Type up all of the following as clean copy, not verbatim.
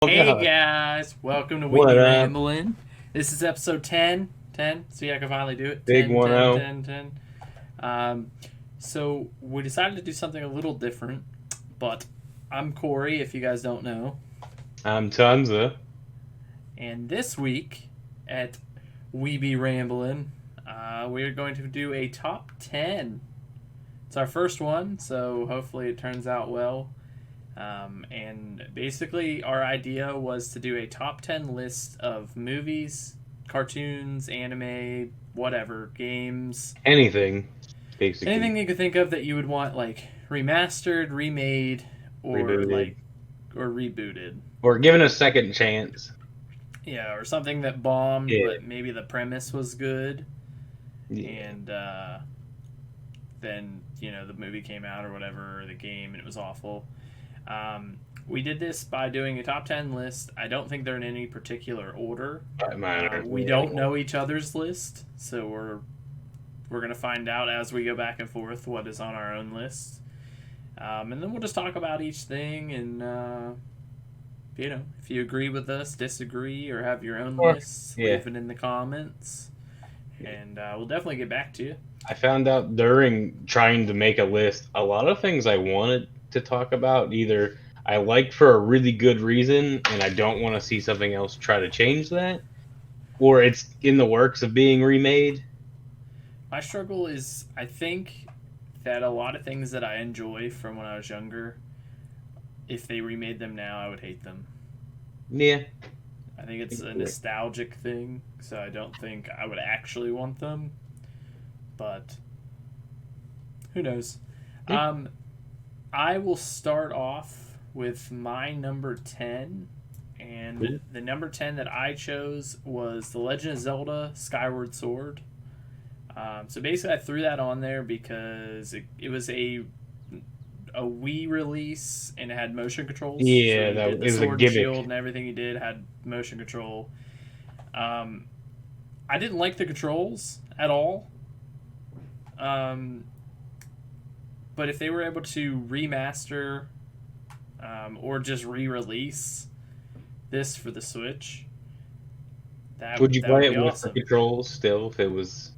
Oh Hey God. guys, welcome to We What Be up? Ramblin'. This is episode 10. 10. See, I can finally do it. Big 10, 1 10, 0. 10, 10. Um, so, we decided to do something a little different, but I'm Corey, if you guys don't know. I'm Tunza. And this week at We Be Ramblin', we're going to do a top 10. It's our first one, so hopefully it turns out well. And basically, our idea was to do a top 10 list of movies, cartoons, anime, whatever, games, Anything, basically. anything you could think of that you would want, like, remastered, remade, or, Rebooted. like, or rebooted. Or given a second chance. Yeah, or something that bombed, Yeah. but maybe the premise was good, Yeah. and then, the movie came out or whatever, or the game, and it was awful. Um, we did this by doing a top 10 list. I don't think they're in any particular order. Mine aren't We really don't anymore. know each other's list, so we're gonna find out as we go back and forth what is on our own list, and then we'll just talk about each thing. And if you agree with us, disagree, or have your own Or, lists, yeah. leave it in the comments, and we'll definitely get back to you. I found out during trying to make a list, a lot of things I wanted to talk about, either I like for a really good reason and I don't want to see something else try to change that, or it's in the works of being remade. My struggle is, I think that a lot of things that I enjoy from when I was younger, if they remade them now, I would hate them. Yeah. I think it's a nostalgic thing, so I don't think I would actually want them. But who knows? Yeah. Um, I will start off with my number 10. And the number 10 that I chose was The Legend of Zelda Skyward Sword. So basically, I threw that on there because it was a Wii release and it had motion controls. So Yeah, you that did the is a sword and gimmick. shield and everything you did had motion control. Um, I didn't like the controls at all. Um, but if they were able to remaster or just re-release this for the Switch, Would you that play would it be with the awesome. controls still if it was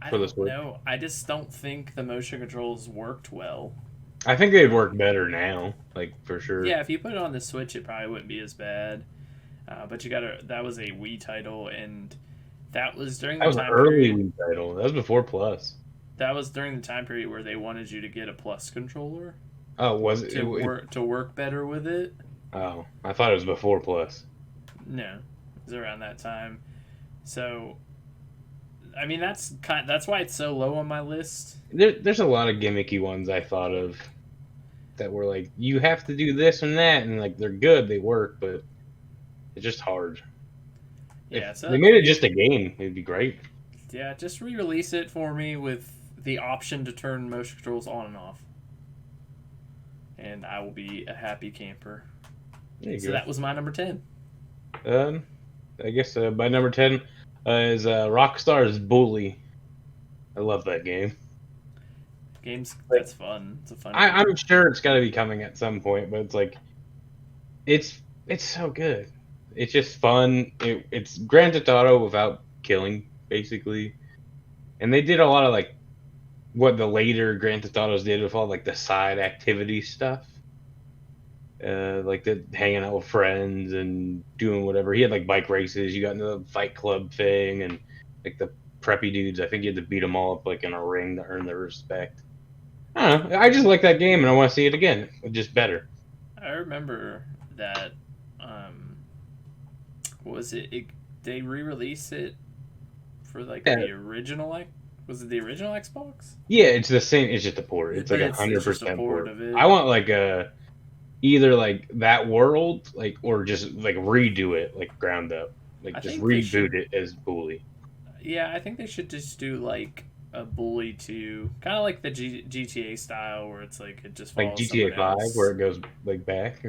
I for the don't Switch? know. I just don't think the motion controls worked well. I think they'd work Um, better now, like for sure. yeah, if you put it on the Switch, it probably wouldn't be as bad. But you gotta. That was a Wii title, and that was during That the was an time early period. Wii title. That was before Plus. That was during the time period where they wanted you to get a Plus controller Oh, was it? to work better with it. Oh, I thought it was before Plus. No, it was around that time. So I mean, that's why it's so low on my list. There's a lot of gimmicky ones I thought of that were like, you have to do this and that, and like they're good, they work, but it's just hard. If Yeah, they so made it just a game, it'd be great. yeah, just re-release it for me with the option to turn motion controls on and off, and I will be a happy camper. There So you that was my number 10. go. I guess my number 10 is Rockstar's Bully. I love that game. Games, Like, that's fun. It's a fun I'm game. sure it's got to be coming at some point, but it's like it's so good. It's just fun. It's Grand Theft Auto without killing, basically. And they did a lot of like what the later Grand Theft Autos did with all like the side activity stuff, like the hanging out with friends and doing whatever. He had like bike races. You got into the Fight Club thing, and like the preppy dudes. I think you had to beat them all up like in a ring to earn their respect. I don't know. I just like that game, and I want to see it again, just better. I remember that. Um, what was it? They re-released it for like Yeah, the original. Like, was it the original Xbox? yeah, it's the same. It's just a port. It's like But a it's hundred just a percent port port. of I it. want like a either like that world, like or just like redo it, like ground up, like I just think they reboot should. it as Bully. Yeah, I think they should just do like a Bully 2, kind of like the GTA style, where it's like it just Like follows GTA someone 5, where else. it goes like back,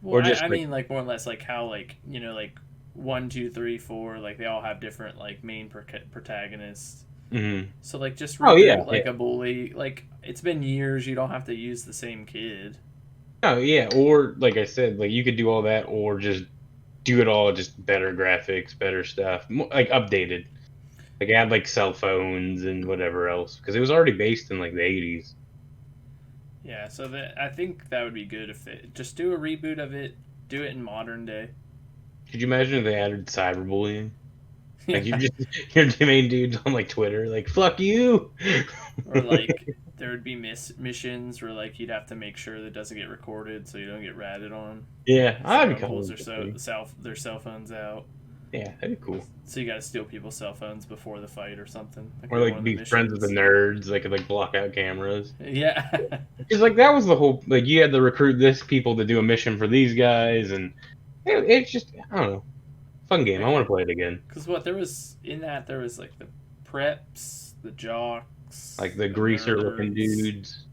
Well, or I just like mean, like more or less like how like like one, two, three, four, like they all have different like main protagonists. mhm. So like just Oh yeah, reboot yeah. like a Bully. Like it's been years, you don't have to use the same kid. Oh yeah, or like I said, like you could do all that, or just do it all just better graphics, better stuff, like updated. Like add like cell phones and whatever else, because it was already based in like the 80s. Yeah, so that I think that would be good if they just do a reboot of it, do it in modern day. Could you imagine if they added cyberbullying? Like you Yeah, just you're the main dudes on like Twitter, like fuck you. or like there would be missions where like you'd have to make sure that it doesn't get recorded so you don't get ratted on. Yeah, Someone I'd be kind pulls of interesting. their cell phones out, Yeah, that'd be cool. so you got to steal people's cell phones before the fight or something. That could Or be one like of the be friends with the missions. nerds, they could like block out cameras. Yeah, Because like that was the whole like you had to recruit this people to do a mission for these guys, and it's just I don't know, fun game. I want to play it again. because what there was in that there was like the preps, the jocks, Like the the greaser looking nerds. dudes.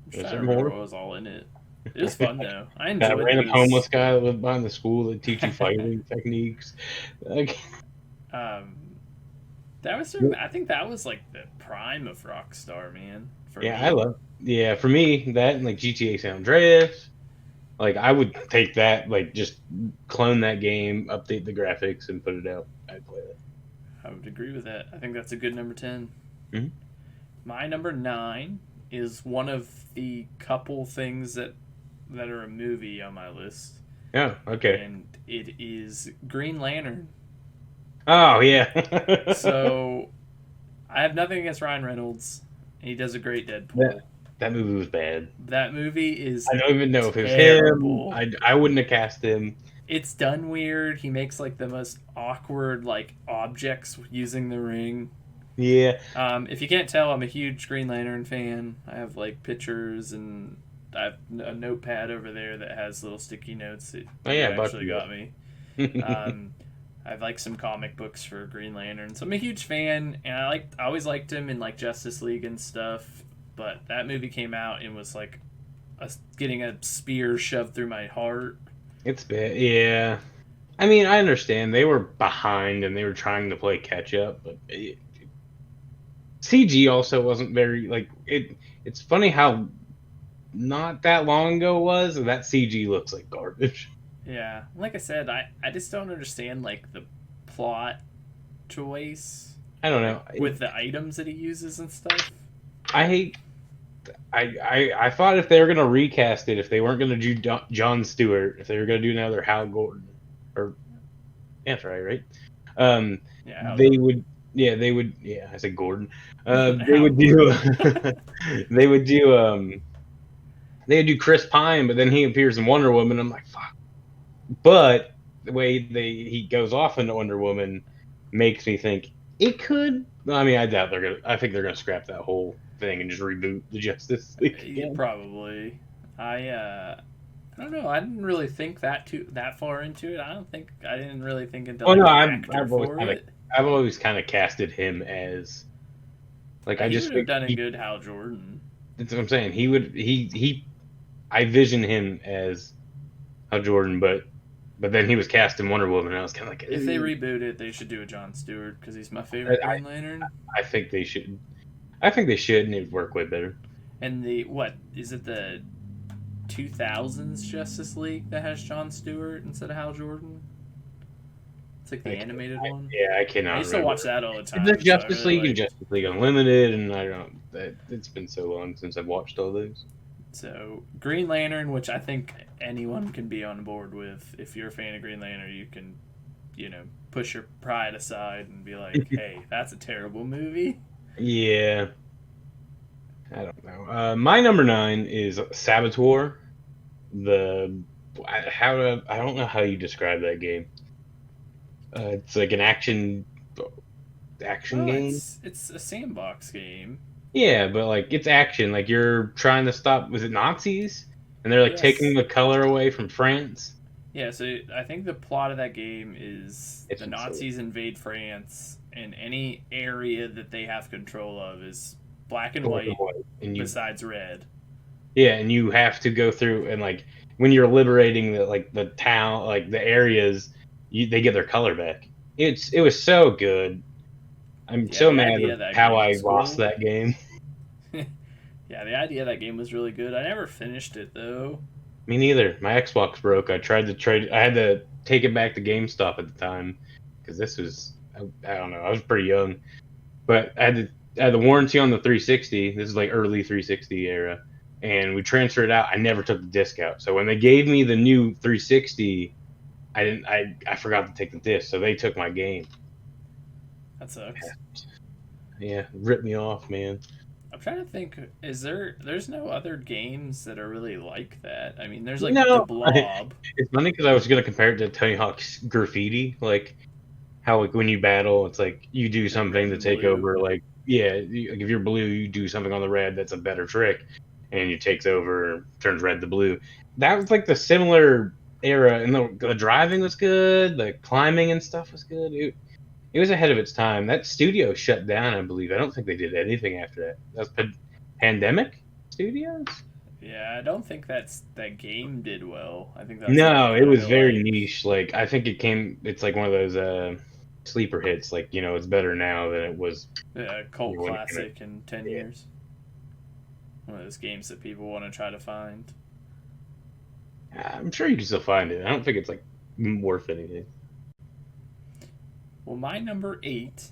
I'm just Is trying to there remember more? what was all in it. It was fun though. I That enjoyed random those. homeless guy that lived behind the school that teach you fighting techniques. Like, um, that was I think that was like the prime of Rockstar, man. For yeah, I me, love. Yeah, for me that and like GTA San Andreas. Like I would take that, like just clone that game, update the graphics, and put it out. I'd play it. I would agree with that. I think that's a good number 10. Mhm. My number 9 is one of the couple things that are a movie on my list, Yeah. Okay. and it is Green Lantern. Oh yeah. So I have nothing against Ryan Reynolds. He does a great that Deadpool. that movie was bad. That movie is I don't even know if it was him. terrible. I wouldn't have cast him. It's done weird. He makes like the most awkward like objects using the ring. Yeah. If you can't tell, I'm a huge Green Lantern fan. I have like pictures and I have a notepad over there that has little sticky notes that Oh you yeah, actually Bucky. got me. Um, I have like some comic books for Green Lantern, so I'm a huge fan, and I always liked him in like Justice League and stuff. But that movie came out and was like getting a spear shoved through my heart. It's bad. Yeah. I mean, I understand they were behind and they were trying to play catch up, but CG also wasn't very like it. It's funny how not that long ago it was, and that CG looks like garbage. Yeah, like I said, I just don't understand like the plot choice I don't like know. with the items that he uses and stuff. I hate. I thought if they were gonna recast it, if they weren't gonna do John Stewart, if they were gonna do another Hal Gordon, or yeah, that's right? Yeah, Hal They Jordan. would. Yeah, they would. Yeah, I said Gordon. They Hal would do. Gordon. They would do. They would do Chris Pine, but then he appears in Wonder Woman. I'm like, fuck. But the way he goes off into Wonder Woman makes me think it could. I mean, I doubt they're gonna. I think they're gonna scrap that whole thing and just reboot the Justice League Yeah, again. probably. I don't know. I didn't really think that far into it. I didn't really think into Oh like no, the actor for it. I've always kind of casted him as like I He just would have think done a good Hal Jordan. that's what I'm saying. He would he I vision him as a Jordan, but then he was cast in Wonder Woman, and I was kind of like, If they reboot it, they should do a John Stewart because he's my favorite I, Green Lantern. I think they should. I think they should, and it'd work way better. And the what is it the 2000s Justice League that has John Stewart instead of Hal Jordan? It's like the animated one. Yeah, I I cannot used to remember. watch that all the There's time. So I Justice really League and like. Justice League Unlimited, and I don't. It's been so long since I've watched all those. So Green Lantern, which I think anyone can be on board with. If you're a fan of Green Lantern, you can, push your pride aside and be like, "Hey, that's a terrible movie." Yeah, I don't know. My number 9 is Saboteur. The I don't know how you describe that game. It's like an action Well, game. it's a sandbox game. Yeah, but like it's action. Like you're trying to stop. Was it Nazis? And they're like taking Yes. the color away from France. Yeah. So I think the plot of that game is It's the insane. Nazis invade France, and any area that they have control of is black and Black and white, white. And you besides red. yeah, and you have to go through and like when you're liberating the town, like the areas, they get their color back. It was so good. I'm Yeah, so the mad idea of of that how game I was lost cool. that game. Yeah, the idea of that game was really good. I never finished it though. Me neither. My Xbox broke. I tried to trade. I had to take it back to GameStop at the time because this was I don't know. I was pretty young, but I had the warranty on the 360. This is like early 360 era, and we transferred it out. I never took the disc out. So when they gave me the new 360, I didn't. I forgot to take the disc. So they took my game. That sucks. Yeah, ripped me off, man. I'm trying to think. There's no other games that are really like that. I mean, there's like the No, Blob. it's funny because I was gonna compare it to Tony Hawk's Graffiti, like how like when you battle, it's like you do Like red something to and take blue. over. Like yeah, like if you're blue, you do something on the red that's a better trick, and it takes over, turns red to blue. That was like the similar era, and the driving was good, the climbing and stuff was good. It was ahead of its time. That studio shut down, I believe. I don't think they did anything after that. That was Pandemic Studios. Yeah, I don't think that game did well. I think that's like No, it kind was of very like niche. Like I think it came. It's like one of those sleeper hits. Like it's better now than it was. a cult When it came out. classic in 10 Yeah. years. One of those games that people want to try to find. I'm sure you can still find it. I don't think it's like worth anything. Well, my number 8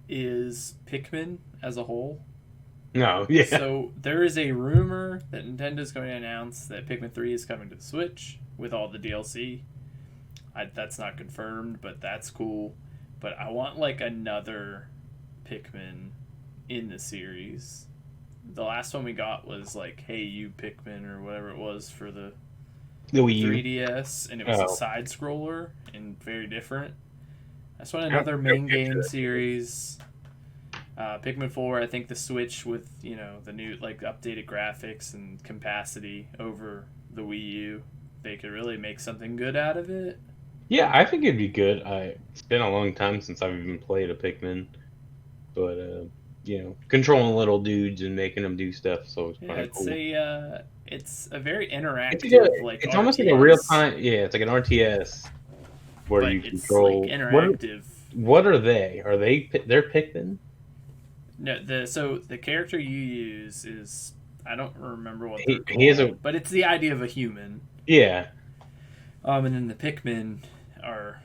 is Pikmin as a whole. No, yeah, So there is a rumor that Nintendo's going to announce that Pikmin 3 is coming to the Switch with all the DLC. That's not confirmed, but that's cool. But I want like another Pikmin in the series. The last one we got was like Hey You Pikmin or whatever it was for the the Wii U. 3DS, and it was a Oh, side scroller and very different. I just want I don't another think I main picture game that. series. Pikmin 4, I think the Switch with the new like updated graphics and capacity over the Wii U, they could really make something good out of it. Yeah, I think it'd be good. It's been a long time since I've even played a Pikmin, but controlling little dudes and making them do stuff, so it's Yeah, kind of cool. it's a very It's like a, interactive like it's almost like a real RTS, time. Yeah, it's like an RTS where but you it's like control. interactive. What are they? Are they're Pikmin? No, the character you use is, I don't remember what they're He has a called, but it's the idea of a human. yeah, And then the Pikmin are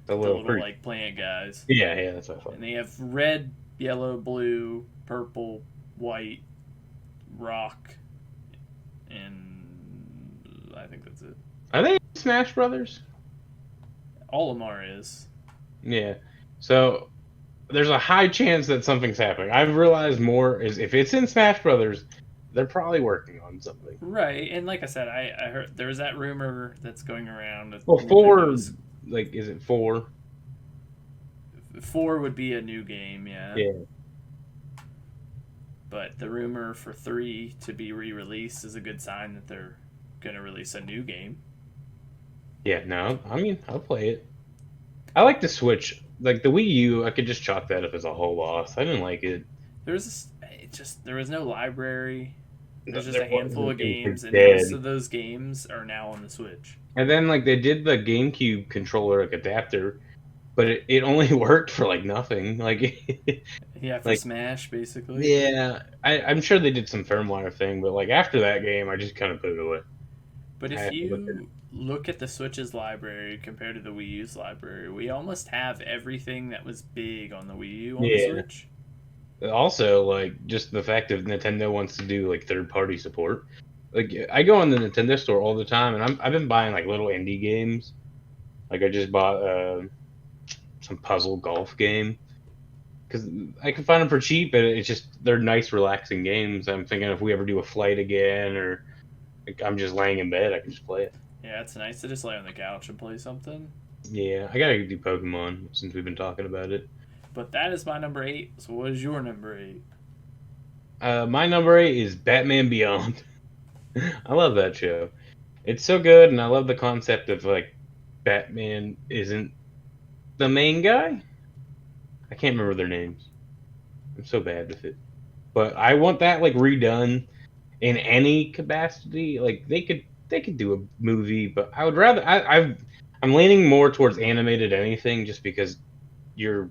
a the little little creep. like plant guys, Yeah, that's what I thought. and they have red, yellow, blue, purple, white, rock, and I think that's it. Are they Smash Brothers? Olimar is. Yeah. So there's a high chance that something's happening. I've realized more is if it's in Smash Brothers, they're probably working on something. Right, and like I said, I heard there was that rumor that's going around that Well, Nintendo's is it 4? 4 would be a new game, yeah. Yeah. But the rumor for 3 to be re-released is a good sign that they're gonna release a new game. Yeah, no, I mean, I'll play it. I like the Switch. Like the Wii U, I could just chalk that up as a whole loss. I didn't like it. There was no library. There's just There a handful of wasn't. It was games, and dead. most of those games are now on the Switch. And then like they did the GameCube controller like adapter, but it only worked for like nothing. Like Yeah, for like Smash, basically. yeah, I'm sure they did some firmware thing, but like after that game, I just kind of put it away. But I if have to look at it. you look at the Switch's library compared to the Wii U's library, we almost have everything that was big on the Wii U on the Yeah. Switch. Also, like just the fact that Nintendo wants to do like third party support. Like I go on the Nintendo store all the time, and I've been buying like little indie games. Like I just bought some puzzle golf game because I can find them for cheap, and it's just they're nice, relaxing games. I'm thinking if we ever do a flight again, or like, I'm just laying in bed, I can just play it. Yeah, it's nice to just lay on the couch and play something. Yeah, I gotta do Pokemon since we've been talking about it. But that is my number 8. So what is your number 8? My number 8 is Batman Beyond. I love that show. It's so good, and I love the concept of like Batman isn't the main guy. I can't remember their names. I'm so bad with it. But I want that like redone in any capacity. Like they could do a movie, but I would rather I'm leaning more towards animated anything just because you're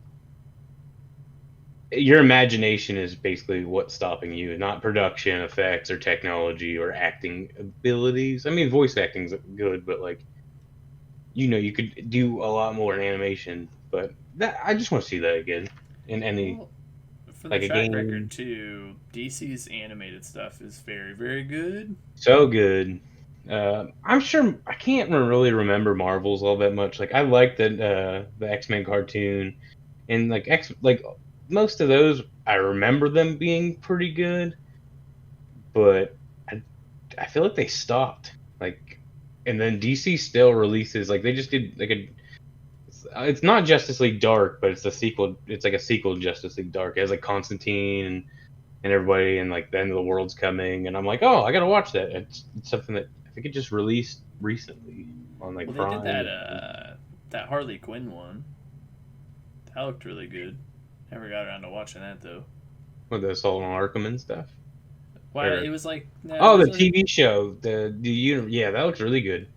your imagination is basically what's stopping you, not production effects or technology or acting abilities. I mean, voice acting's good, but like you could do a lot more in animation. But that I just want to see that again in any Well, for the like a track record game. too, DC's animated stuff is very, very good. So good. I'm sure I can't really remember Marvels all that much. Like I like the X-Men cartoon and like most of those I remember them being pretty good, but I I feel like they stopped. Like and then DC still releases like they just did like a it's not Justice League Dark, but it's a sequel. It's like a sequel to Justice League Dark. It has like Constantine and everybody, and like the end of the world's coming. And I'm like, oh, I gotta watch that. It's something that I think it just released recently on like Well, they did Prime. that Harley Quinn one. That looked really good. Never got around to watching that though. With the Assault on Arkham and stuff. Why Or it was like no, oh, it the was like TV show, yeah, that looks really good.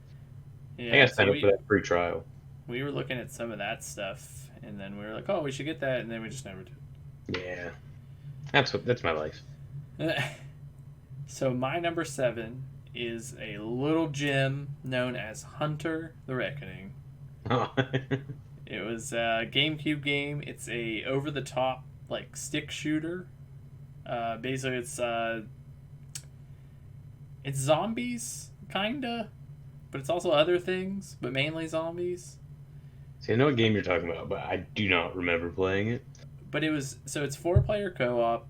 I yeah. gotta So sign up for that free trial. we were looking at some of that stuff, and then we were like, oh, we should get that, and then we just never Yeah, that's my life. did. So my number 7 is a little gem known as Hunter the Reckoning. Oh. It was a GameCube game. It's a over the top like stick shooter. Basically, it's zombies kinda, but it's also other things, but mainly zombies. See, I know what game you're talking about, but I do not remember playing it. But it's 4-player co-op,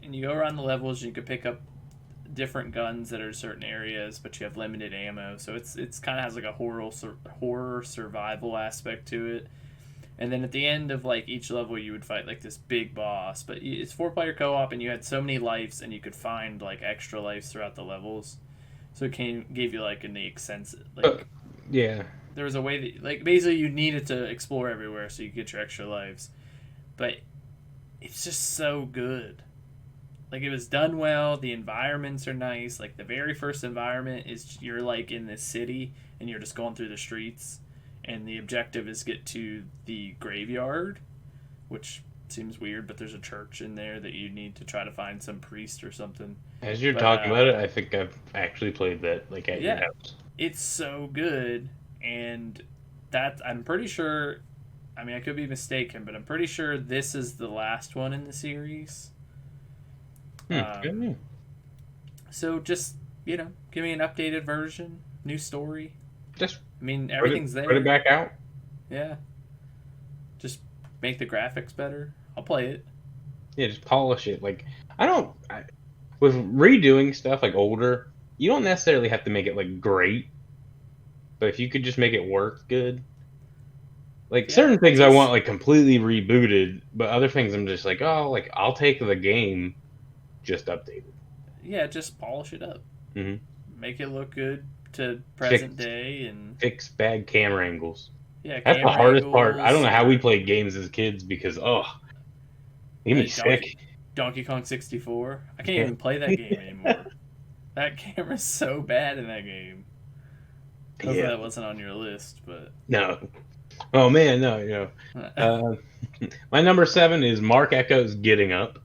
and you go around the levels. You can pick up different guns that are certain areas, but you have limited ammo. So it's kind of has like a horror survival aspect to it. And then at the end of like each level, you would fight like this big boss. But it's 4-player co-op, and you had so many lives, and you could find like extra lives throughout the levels. So gave you like an extensive like Yeah, there was a way that like basically you needed to explore everywhere so you could get your extra lives. But it's just so good. Like it was done well. The environments are nice. Like the very first environment is you're like in this city and you're just going through the streets, and the objective is get to the graveyard, which seems weird, but there's a church in there that you need to try to find some priest or something. as you're But talking about it, I think I've actually played that like at your yeah, house. it's so good, and that I'm pretty sure. I mean, I could be mistaken, but I'm pretty sure this is the last one in the series. Um, Yeah. so just give me an updated version, new story. Just I mean, put it everything's put it there. back out. Yeah, just make the graphics better. I'll play it. Yeah, just polish it. Like with redoing stuff like older, you don't necessarily have to make it like great, but if you could just make it work good. Like Yeah, certain things I just want like completely rebooted, but other things I'm just like, oh, like I'll take the game just updated. yeah, just polish it up, hmm make it look good to present Fix day, and fix bad camera angles. yeah, That's the camera hardest part. I don't angles know how we or played games as kids because made me Donkey sick. Donkey Kong 64. I can't Yeah. even play that game anymore. That camera's so bad in that game. Hopefully Yeah. that wasn't on your list, but No. Oh man, no, Uh, my number 7 is Mark Echo's Getting Up.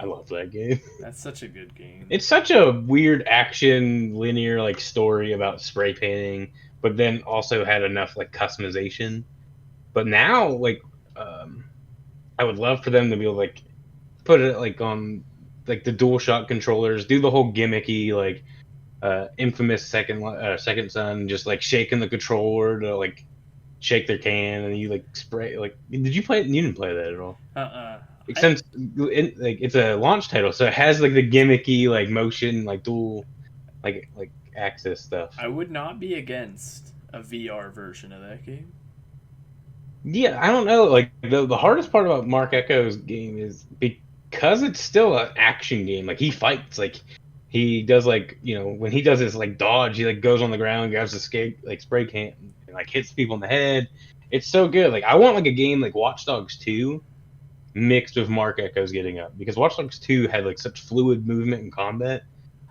I love that game. that's such a good game. It's such a weird action linear like story about spray painting, but then also had enough like customization. But now like um I would love for them to be able to like put it like on like the DualShock controllers, do the whole gimmicky like infamous second son just like shaking the controller to like shake their can and you like spray like did you play it? You didn't play that at all. Uh-uh. Like, I since like it's a launch title, so it has like the gimmicky like motion like dual like access stuff. I would not be against a VR version of that game. Yeah, I don't know. Like the hardest part about Mark Echo's game is because it's still an action game. Like he fights, like he does like when he does his like dodge, he like goes on the ground, grabs the skate like spray can, and like hits people in the head. It's so good. Like I want like a game like Watch Dogs 2 mixed with Mark Echo's Getting Up because Watch Dogs 2 had like such fluid movement and combat.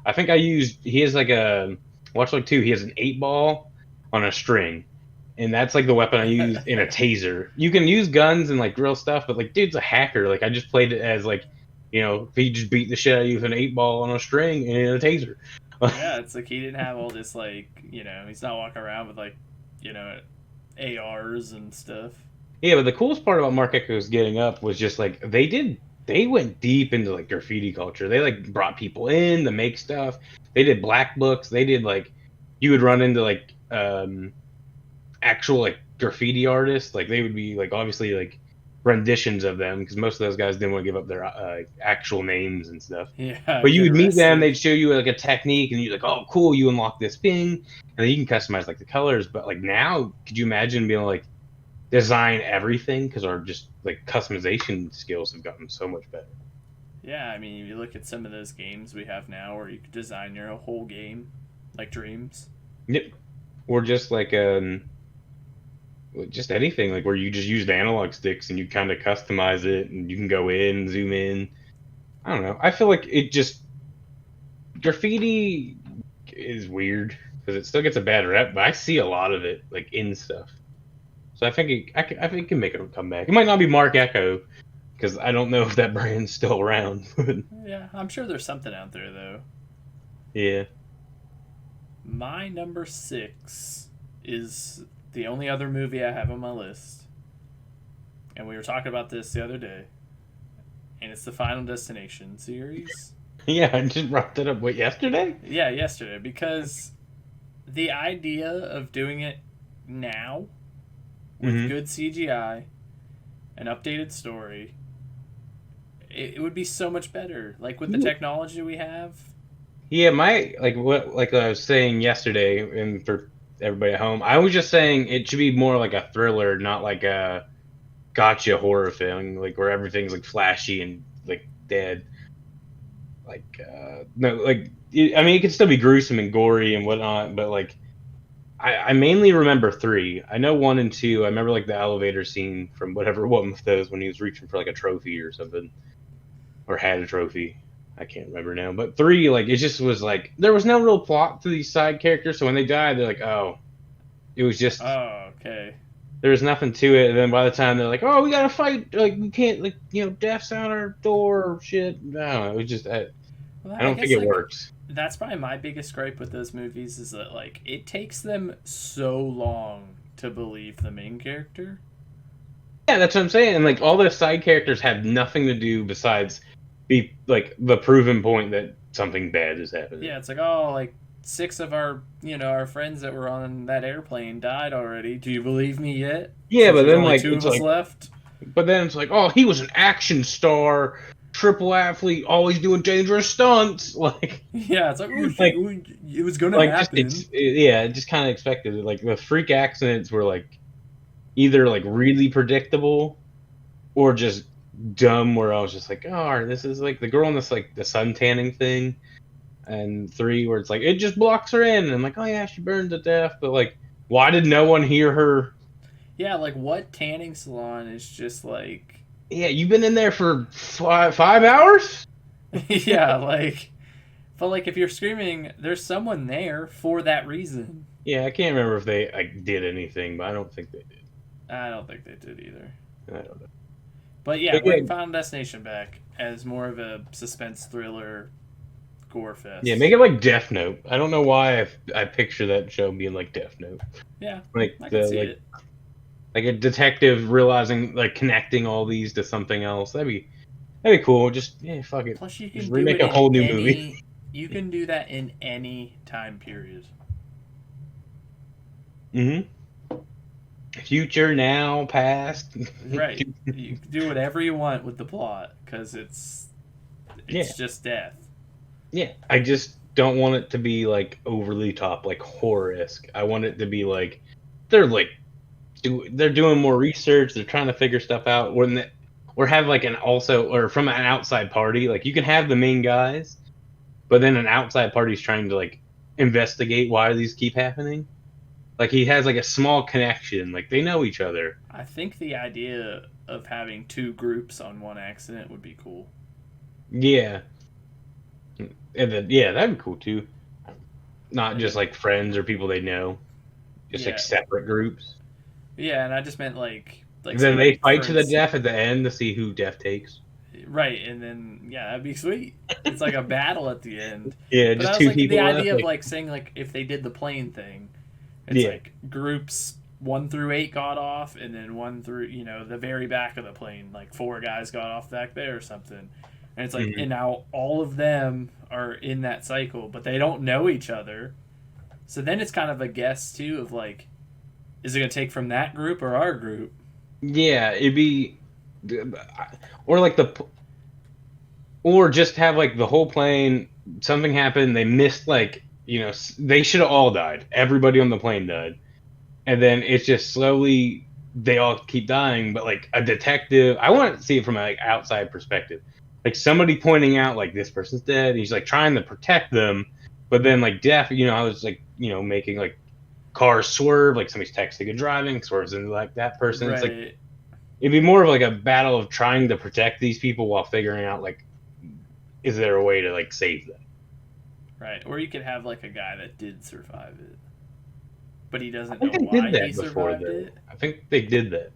I think he has like a Watch Dogs 2. He has an 8 ball on a string and that's like the weapon I use in a taser. You can use guns and like real stuff, but like dude's a hacker. Like I just played it as like, if he just beat the shit out of you with an 8 ball on a string and a taser. Yeah, it's like he didn't have all this like he's not walking around with like you know ARs and stuff. Yeah, but the coolest part about Mark Echo's Getting Up was just like they went deep into like graffiti culture. They like brought people in to make stuff. They did black books. They did like you would run into like actual like graffiti artists. Like they would be like obviously like renditions of them because most of those guys didn't want to give up their actual names and stuff. Yeah, But you get would meet them, arrested. they'd show you like a technique, and you're like, "Oh, cool! You unlock this thing," and then you can customize like the colors. But like now, could you imagine being like design everything because our just like customization skills have gotten so much better. Yeah, I mean, if you look at some of those games we have now, where you could design your whole game, like Dreams. Yep. Or just like just anything like where you just use the analog sticks and you kind of customize it and you can go in, zoom in. I don't know. I feel like it just graffiti is weird because it still gets a bad rep, but I see a lot of it like in stuff. So I think I think it can make it come back. It might not be Mark Echo because I don't know if that brand's still around. Yeah, I'm sure there's something out there though. Yeah. My number 6 is the only other movie I have on my list, and we were talking about this the other day, and it's the Final Destination series. Yeah, I just brought that up. What, yesterday? Yeah, yesterday, because the idea of doing it now with Mm-hmm. good CGI, an updated story, it would be so much better. Like with the technology we have. Yeah, my like I was saying yesterday, and for everybody at home, I was just saying it should be more like a thriller, not like a gotcha horror thing, like where everything's like flashy and like dead. Like no, like I mean, it could still be gruesome and gory and whatnot, but like I mainly remember three. I know one and two. I remember like the elevator scene from whatever one of those when he was reaching for like a trophy or something, or had a trophy. I can't remember now. But three, like it just was like there was no real plot to these side characters. So when they died, they're like, oh, it was just Oh, okay. there was nothing to it. And then by the time they're like, oh, we gotta fight, like we can't, like death's out our door or shit. I don't know. It was just Well, I I don't think guess it like works. that's probably my biggest gripe with those movies is that like it takes them so long to believe the main character. Yeah, that's what I'm saying. And like all the side characters have nothing to do besides be like the proven point that something bad is happening. Yeah, it's like oh, like six of our our friends that were on that airplane died already. Do you believe me yet? Yeah, Since but there's then only like two it's of us like, left. but then it's like, oh, he was an action star, triple athlete, always doing dangerous stunts. Yeah, it's like oh shit, Like, it was gonna just happen. yeah, just kind of expected it. Like the freak accidents were like either like really predictable or just dumb. Where I was just like, oh, this is like the girl in this like the sun tanning thing, and three where it's like it just blocks her in, and I'm like, oh yeah, she burned to death, but like, why did no one hear her? Yeah, like what tanning salon is just like Yeah, you've been in there for 5 hours. yeah, like but like if you're screaming, there's someone there for that reason. Yeah, I can't remember if they like did anything, but I don't think they did. I don't think they did either. I don't know. But yeah, But yeah, bring Final Destination back as more of a suspense thriller gore yeah, fest. make it like Death Note. I don't know why I picture that show being like Death Note, Yeah, like I can the see it. like a detective realizing like connecting all these to something else. That'd be cool. Just yeah, fuck it. Plus, you Just can do remake it a in whole new movie. any. You can do that in any time period. Mm-hmm. Future, now, past. Right. You can do whatever you want with the plot because it's Yeah, just death. yeah. I just don't want it to be like overly top, like horror-esque. I want it to be like they're like they're doing more research. They're trying to figure stuff out. Or have like an also or from an outside party. Like you can have the main guys, but then an outside party's trying to like investigate why these keep happening. Like he has like a small connection. Like they know each other. I think the idea of having two groups on one accident would be cool. Yeah, and then yeah, that'd be cool too. Not And just then like friends or people they know, just like yeah, separate groups. Yeah, and I just meant like Then say they like fight for to the instance, death at the end to see who death takes. right, and then yeah, that'd be sweet. It's like a battle at the end. Yeah, But just I was two like the people left. idea of Like, like saying like if they did the plane thing, it's yeah. like groups 1 through 8 got off, and then 1 through the very back of the plane, like 4 guys got off back there or something. And it's like, Hmm. and now all of them are in that cycle, but they don't know each other. So then it's kind of a guess too of like, is it gonna take from that group or our group? Yeah, it'd be, or like or just have like the whole plane. Something happened. They missed like they should have all died. Everybody on the plane died, and then it's just slowly they all keep dying. But like a detective, I want to see it from a like outside perspective, like somebody pointing out like this person's dead. He's like trying to protect them, but then like death. I was like making like cars swerve, like somebody's texting and driving, swerves into like that person. It's like Right, it'd be more of like a battle of trying to protect these people while figuring out like is there a way to like save them. right. Or you could have like a guy that did survive it, but he I doesn't think know they did why he that before survived though. it. I think they did that.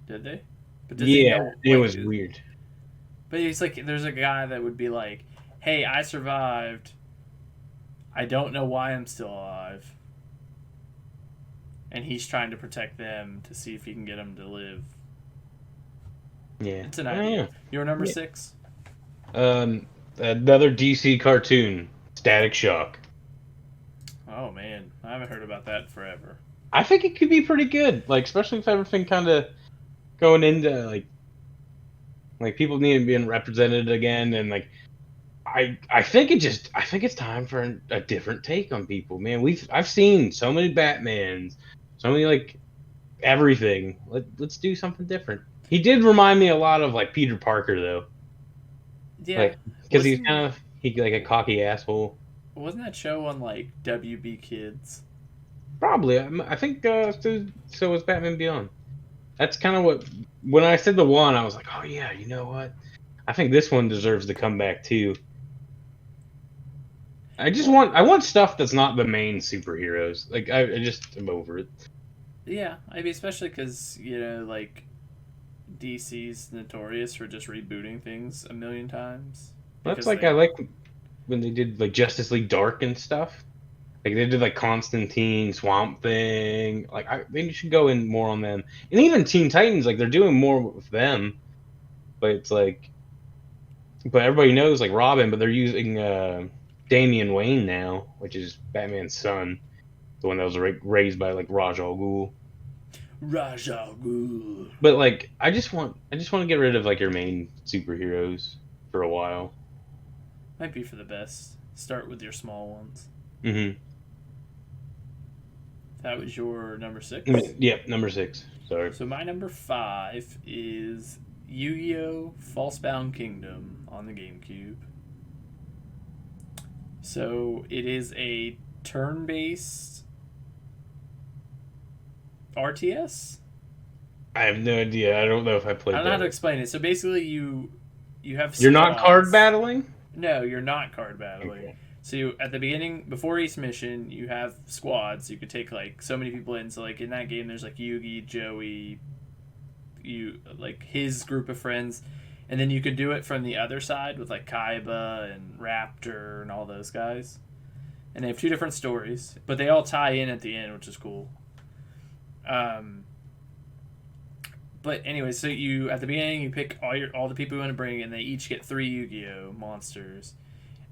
Did they? But does he Yeah, know it like? was weird. But he's like, there's a guy that would be like, "Hey, I survived. I don't know why I'm still alive," and he's trying to protect them to see if he can get them to live. Yeah. It's an I don't idea. know. Your number Yeah. 6? Another DC cartoon, Static Shock. Oh man, I haven't heard about that in forever. I think it could be pretty good, like especially if everything kind of going into like people need being represented again, and like I think it's time for a different take on people, man. I've seen so many Batmans, so many like everything. Let's do something different. He did remind me a lot of like Peter Parker though, Yeah, like because he's wasn't kind of he like a cocky asshole. wasn't that show on like WB Kids? Probably, I think so was Batman Beyond. That's kind of what when I said the one, I was like, oh yeah, you know what? I think this one deserves to come back too. Well, I want stuff that's not the main superheroes. Like I just am over it. yeah, I mean, especially because like DC's notorious for just rebooting things a million times That's because like I they like when they did like Justice League Dark and stuff. Like they did like Constantine, Swamp Thing. Like they should go in more on them. And even Teen Titans, like they're doing more with them. But it's like, but everybody knows like Robin, but they're using Damian Wayne now, which is Batman's son, the one that was raised by like Raj Al Ghul. Raja Ghul. But like, I just want to get rid of like your main superheroes for a while. Might be for the best. Start with your small ones. Hmm. That was your number 6. Yep, number 6. Sorry. So my number 5 is Yu-Gi-Oh! Falsebound Kingdom on the GameCube. So it is a turn-based RTS. I have no idea. I don't know if I I played don't know how to that. explain it. So basically, you have You're not card squads. battling? No, you're not card battling. Okay. So at the beginning, before each mission, you have squads. You could take like so many people in. So like in that game, there's like Yugi, Joey, you like his group of friends, and then you could do it from the other side with like Kaiba and Raptor and all those guys. And they have two different stories, but they all tie in at the end, which is cool. Um, but anyway, so you at the beginning you pick all the people you want to bring, and they each get 3 Yu-Gi-Oh monsters.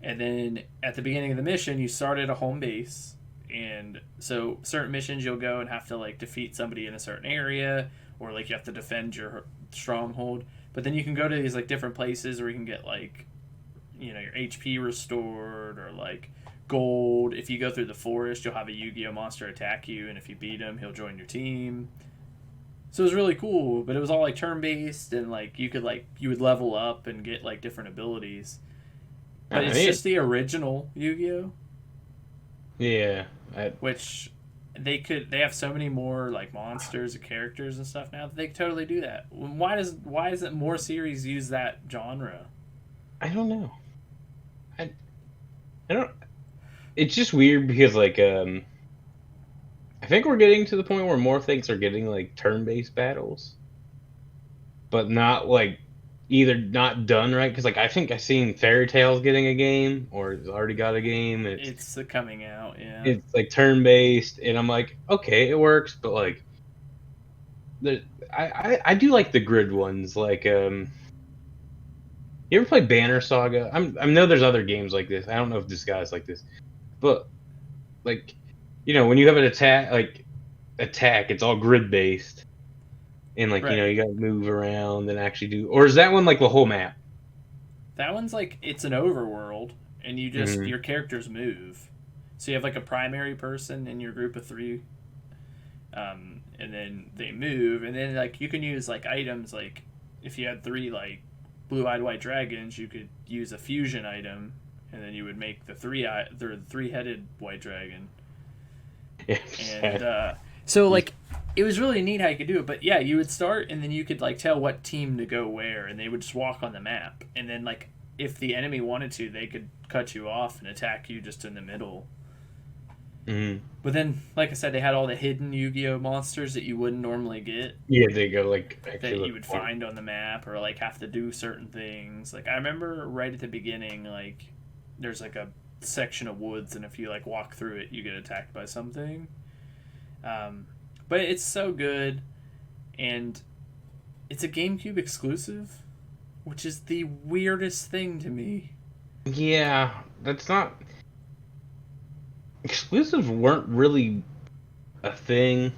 And then at the beginning of the mission, you start at a home base, and so certain missions you'll go and have to like defeat somebody in a certain area, or like you have to defend your stronghold. But then you can go to these like different places where you can get like your HP restored or like gold. If you go through the forest, you'll have a Yu-Gi-Oh monster attack you, and if you beat him, he'll join your team. So it was really cool, but it was all like turn based, and like you would level up and get like different abilities. But I it's mean, just the original Yu-Gi-Oh, yeah. which they have so many more like monsters and characters and stuff now that they could totally do that. Why isn't more series use that genre? I don't know. I don't. It's just weird because like I think we're getting to the point where more things are getting like turn-based battles, but not like either not done right. Because like I think I've seen Fairy Tale's getting a game or it's already got a game. And It's coming out, yeah. it's like turn-based, and I'm like, okay, it works, but like the I do like the grid ones. Like you ever play Banner Saga? I know there's other games like this. I don't know if this guy's like this, but like when you have an attack, it's all grid based. And like Right. you gotta move around and actually do. Or is that one like the whole map? That one's like it's an overworld, and Hmm. your characters move. So you have like a primary person in your group of three, and then they move, and then like you can use like items like if you had three like blue-eyed white dragons, you could use a fusion item, and then you would make the three-headed white dragon. And Yeah. so like it was really neat how you could do it. But yeah, you would start, and then you could like tell what team to go where, and they would just walk on the map, and then like if the enemy wanted to, they could cut you off and attack you just in the middle. Hmm. But then, like I said, they had all the hidden Yu-Gi-Oh monsters that you wouldn't normally get, Yeah, they go like that actually you look would for. find on the map, or like have to do certain things. Like I remember right at the beginning, like there's like a section of woods, and if you like walk through it, you get attacked by something. Um, but it's so good, and it's a GameCube exclusive, which is the weirdest thing to me. Yeah, that's not exclusives weren't really a thing.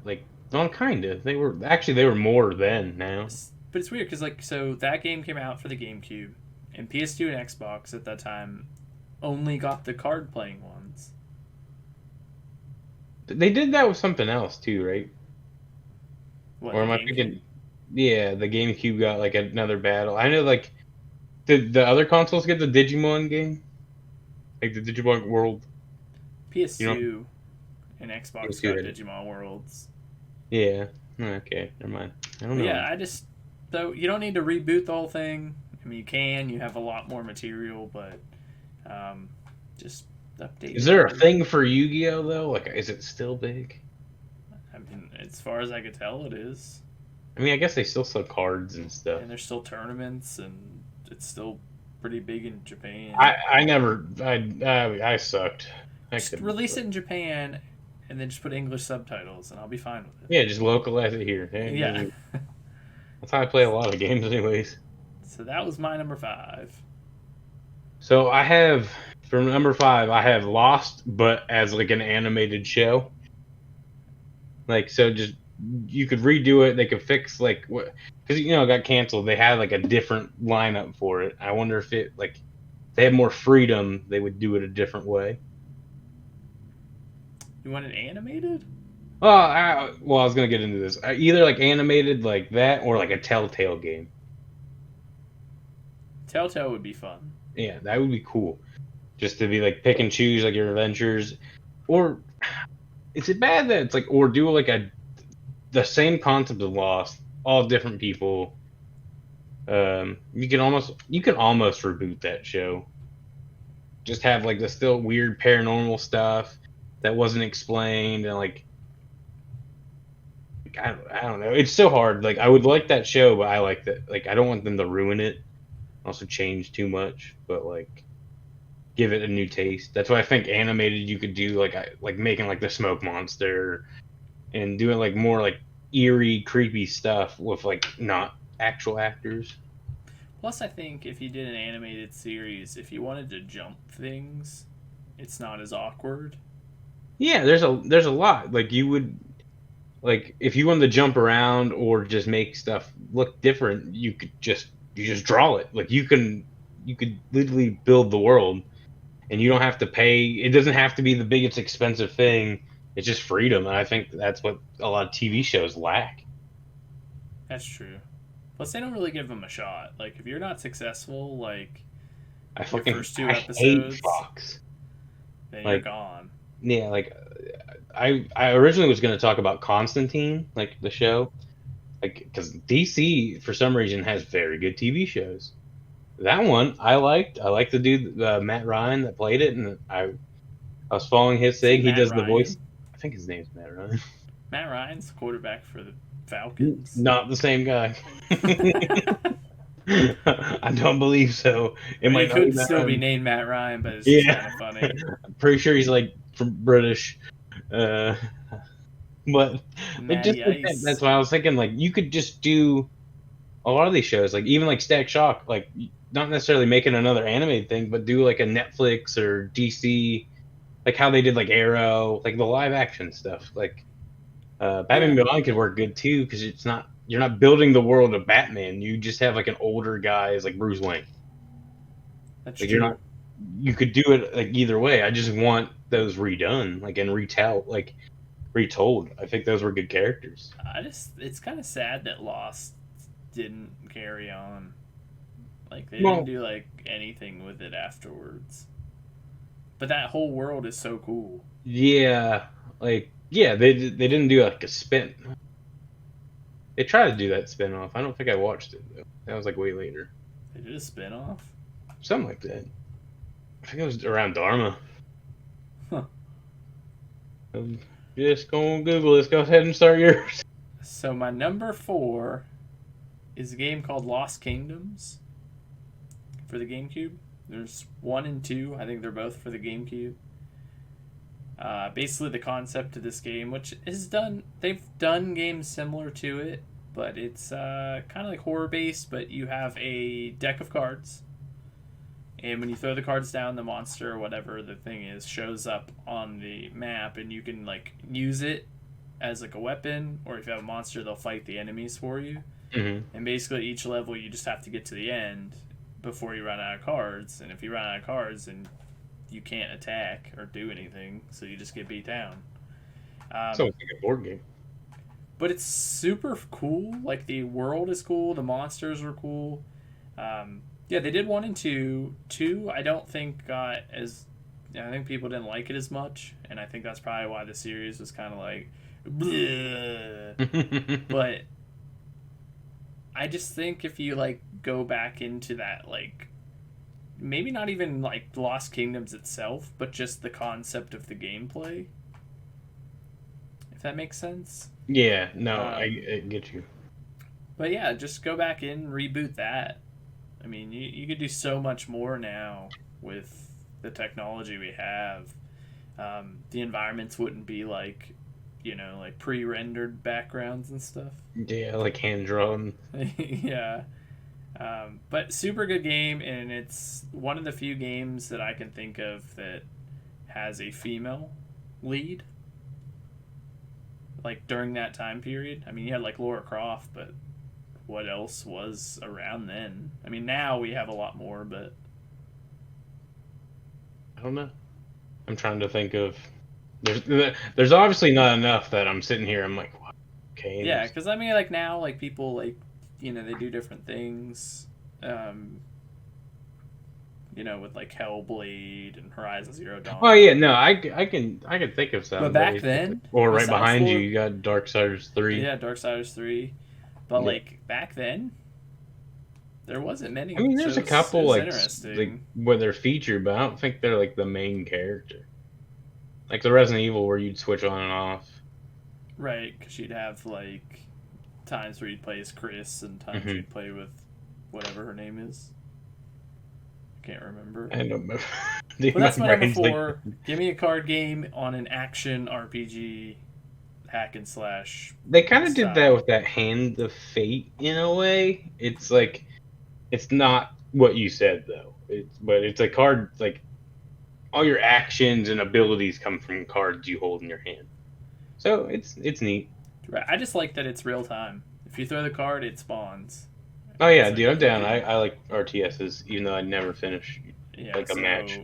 Like, well, kind of. They were more then. Now But it's weird because like so that game came out for the GameCube, and PS2 and Xbox at that time only got the card playing ones. they did that with something else too, right? What, Or the am I GameCube? thinking? Yeah, the GameCube got like another battle. I know, like, did the other consoles get the Digimon game? Like the Digimon World? You know, PS2 and Xbox PS2 got had it. Digimon Worlds. Yeah. Okay, never mind. I don't But know. yeah, I just though you don't need to reboot the whole thing. I mean, you can. You have a lot more material, but um, just update Is it a there a little. thing for Yu-Gi-Oh though? Like, is it still big? I mean, as far as I could tell, it is. I mean, I guess they still sell cards and stuff. And there's still tournaments, and it's still pretty big in I Japan. I never I sucked. I Just couldn't. release it in Japan, and then just put English subtitles, and I'll be fine with Yeah, just localize it here. it. Hey, Yeah. that's how I play a lot of games, anyways. So that was my number five. So I have for number five, I have Lost, but as like an animated show. Like, so just you could redo it. They could fix like what because it got canceled. They had like a different lineup for it. I wonder if it like they had more freedom, they would do it a different way. You want it animated? Well, I was gonna get into this. Either like animated like that, or like a Telltale game. Telltale would be fun. Yeah, that would be cool. Just to be like pick and choose like your adventures, or is it bad that it's like or do like the same concept of Lost, all different people. You can almost reboot that show. Just have like the still weird paranormal stuff that wasn't explained, and like I don't know. It's so hard. Like I would like that show, but I like that. Like I don't want them to ruin it. Also change too much, but like give it a new taste. That's why I think animated you could do like making like the smoke monster and doing like more like eerie, creepy stuff with like not actual actors. Plus, I think if you did an animated series, if you wanted to jump things, it's not as awkward. Yeah, there's a lot. Like you would like if you wanted to jump around or just make stuff look different, you just draw it. Like you could literally build the world and you don't have to pay. It doesn't have to be the biggest expensive thing. It's just freedom, and I think that's what a lot of TV shows lack. That's true. Plus, they don't really give them a shot. Like, if you're not successful, like your first two I hate episodes, Fox. then you're Like gone. yeah, like I originally was going to talk about Constantine, like the show, like because DC for some reason has very good TV shows. That one I liked. I liked the dude Matt Ryan that played it, and I was following his Is it thing. He Matt does the voice. Ryan? I think his name's Matt Ryan. Matt Ryan's the quarterback for the Falcons. Not the same guy. I don't believe so. It I mean, might he not be could Matt still be Ryan. named Matt Ryan, but it's just Yeah, kind of funny. I'm pretty sure he's like from British. Uh, but just Matty like that, that's Ice. why I was thinking like you could just do a lot of these shows, like even like Static Shock, like not necessarily making another animated thing, but do like a Netflix or DC, like how they did like Arrow, like the live action stuff. Like Batman Yeah, Beyond could work good too because it's not you're not building the world of Batman. You just have like an older guy as like Bruce Wayne. that's Like you're true. not. You could do it like either way. I just want those redone, like and retold. I think those were good characters. It's kind of sad that Lost didn't carry on. Like, they didn't Well, do, like, anything with it afterwards. But that whole world is so cool. yeah, like yeah, they didn't do like a spin. They tried to do that spin off. I don't think I watched it though. That was like way later. They did a spin off. Something like that. I think it was around Dharma. Huh. Just go on Google. Let's go ahead and start yours. So, my number 4 is a game called Lost Kingdoms for the GameCube. There's 1 and 2. I think they're both for the GameCube. Basically, the concept of this game, which is done, they've done games similar to it, but it's kind of like horror based. But you have a deck of cards, and when you throw the cards down, the monster or whatever the thing is shows up on the map, and you can like use it as like a weapon, or if you have a monster, they'll fight the enemies for you. Mm-hmm. And basically, each level you just have to get to the end before you run out of cards. And if you run out of cards, then you can't attack or do anything, so you just get beat down. So Um, it's like a board game. but it's super cool. Like, the world is cool, the monsters are cool. Yeah, they did 1 and 2. 2, I don't think got as. I think people didn't like it as much, and I think that's probably why the series was kind of like, bleh. But I just think if you like go back into that, like, maybe not even like Lost Kingdoms itself, but just the concept of the gameplay, if that makes sense. Yeah, no, Um, I get you. but yeah, just go back in, reboot that. I mean, you could do so much more now with the technology we have. The environments wouldn't be like, like pre-rendered backgrounds and stuff. Yeah, like hand drawn. Yeah. But super good game, and it's one of the few games that I can think of that has a female lead. Like, during that time period. I mean, you had like Laura Croft, but what else was around then? I mean, now we have a lot more, but I don't know. I'm trying to think of. There's obviously not enough that I'm sitting here. I'm like, what? Okay. yeah, because I mean, like, now, like, people, like, they do different things. Um, with like Hellblade and Horizon Zero Dawn. Oh yeah, no, I can think of some. But back then, or right besides behind you, Lord- you got Darksiders 3. Yeah, Darksiders 3. But, Yeah. like, back then, there wasn't many. I mean, there's so a couple it's like interesting. where they're featured, but I don't think they're like the main character. Like the Resident Evil, where you'd switch on and off. Right, because you'd have, like, times where you'd play as Chris and times Mhm. you'd play with whatever her name is. Can't remember. I don't know. Dude, But that's my number brain's like- 4. Give me a card game on an action RPG hack and slash. They kind of did that style. with that Hand of Fate in a way. It's like, it's not what you said though. But it's a card like all your actions and abilities come from cards you hold in your hand. So it's neat. Right. I just like that it's real time. If you throw the card, it spawns. Oh yeah, It's dude, like, I'm down. okay. I like RTSs, even though I never finish Yeah, like a match.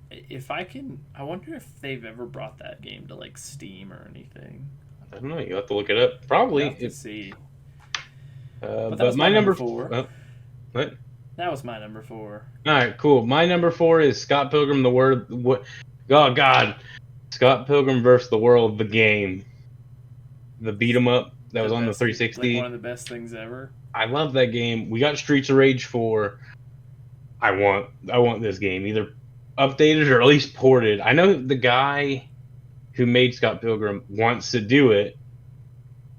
If I can, I wonder if they've ever brought that game to like Steam or anything. I don't know. You have to look it up. Probably. I'll have to see. But that was my my number number 4. Oh, what? That was my number 4. All right, cool. My number 4 is Scott Pilgrim. What? Oh God, Scott Pilgrim versus the World, the game, the beat 'em up that was on the Like 360. one of the best things ever. I love that game. We got Streets of Rage 4. I want this game either updated or at least ported. I know the guy who made Scott Pilgrim wants to do it,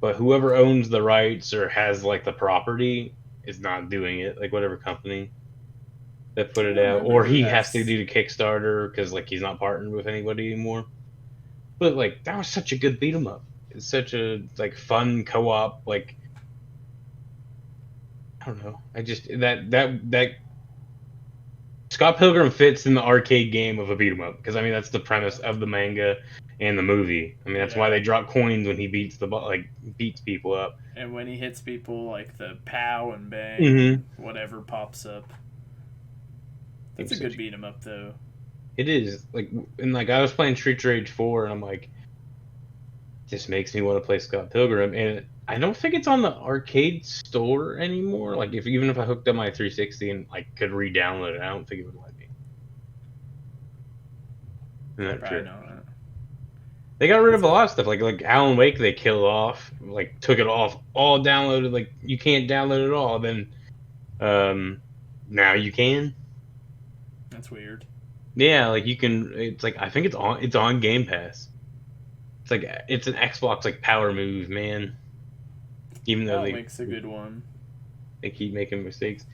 but whoever owns the rights or has like the property is not doing it. Like whatever company that put I it don't out, or remember he that. has to do the Kickstarter because like he's not partnered with anybody anymore. But like that was such a good beat 'em up. It's such a like fun co-op. Like I don't know. I just that Scott Pilgrim fits in the arcade game of a beat 'em up because I mean that's the premise of the manga and the movie. I mean that's why Yeah. they drop coins when he beats people up. And when he hits people, like the pow and bang Mm-hmm. and whatever pops up. That's a It's good such, beat 'em up though. it is like and like I was playing Street Rage 4 and I'm like, this makes me want to play Scott Pilgrim and I don't think it's on the arcade store anymore. Like if even if I hooked up my 360 and like could re-download it, I don't think it would let me. I'm Yeah, not probably sure. not. They got rid That's of a good. lot of stuff like Alan Wake. They killed off, like took it off, all downloaded. Like you can't download it all. Then now you can. That's weird. Yeah, like you can. It's like I think it's on Game Pass. It's like it's an Xbox like power move, man. Even though That makes a good one. they keep making mistakes.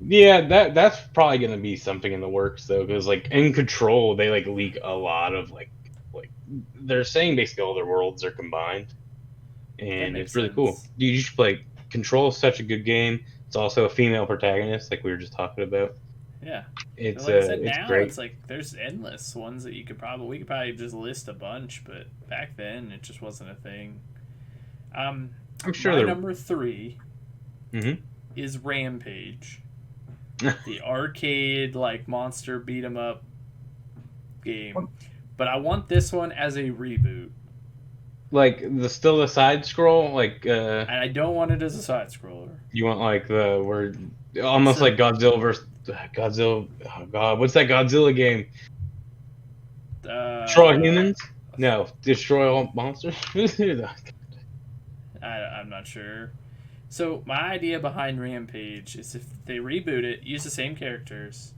Yeah, that's probably gonna be something in the works though, because like in Control they like leak a lot of like they're saying basically all their worlds are combined, That and makes it's really cool. sense. Dude, you should play. Control is such a good game. It's also a female protagonist, like we were just talking about. Yeah. But It's like I said, it's now great. it's like there's endless ones that you could probably we could probably just list a bunch, but back then it just wasn't a thing. Um, I'm sure my they're. number 3 Hmm. is Rampage, the arcade like monster beat 'em up game. But I want this one as a reboot, Like still the side scroll, like and I don't want it as a side scroller. you want like the where almost So, like Godzilla versus Godzilla. Oh God, what's that Godzilla game? Destroy uh, humans? No, destroy all monsters. I'm not sure. So my idea behind Rampage is if they reboot it, use the same characters,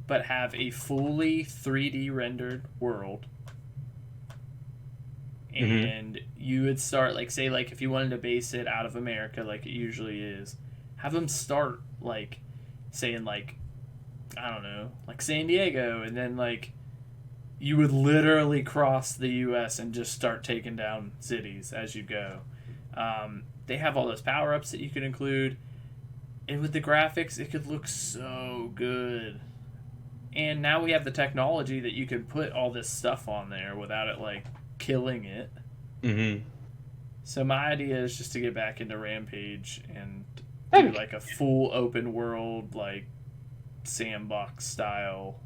but have a fully 3D rendered world. Hmm. And you would start like say like if you wanted to base it out of America like it usually is, have them start like saying like I don't know, like San Diego, and then like you would literally cross the U.S. and just start taking down cities as you go. They have all those power ups that you can include, and with the graphics, it could look so good. And now we have the technology that you can put all this stuff on there without it like killing it. Hmm. So my idea is just to get back into Rampage and do Heck, like a full open world like sandbox style.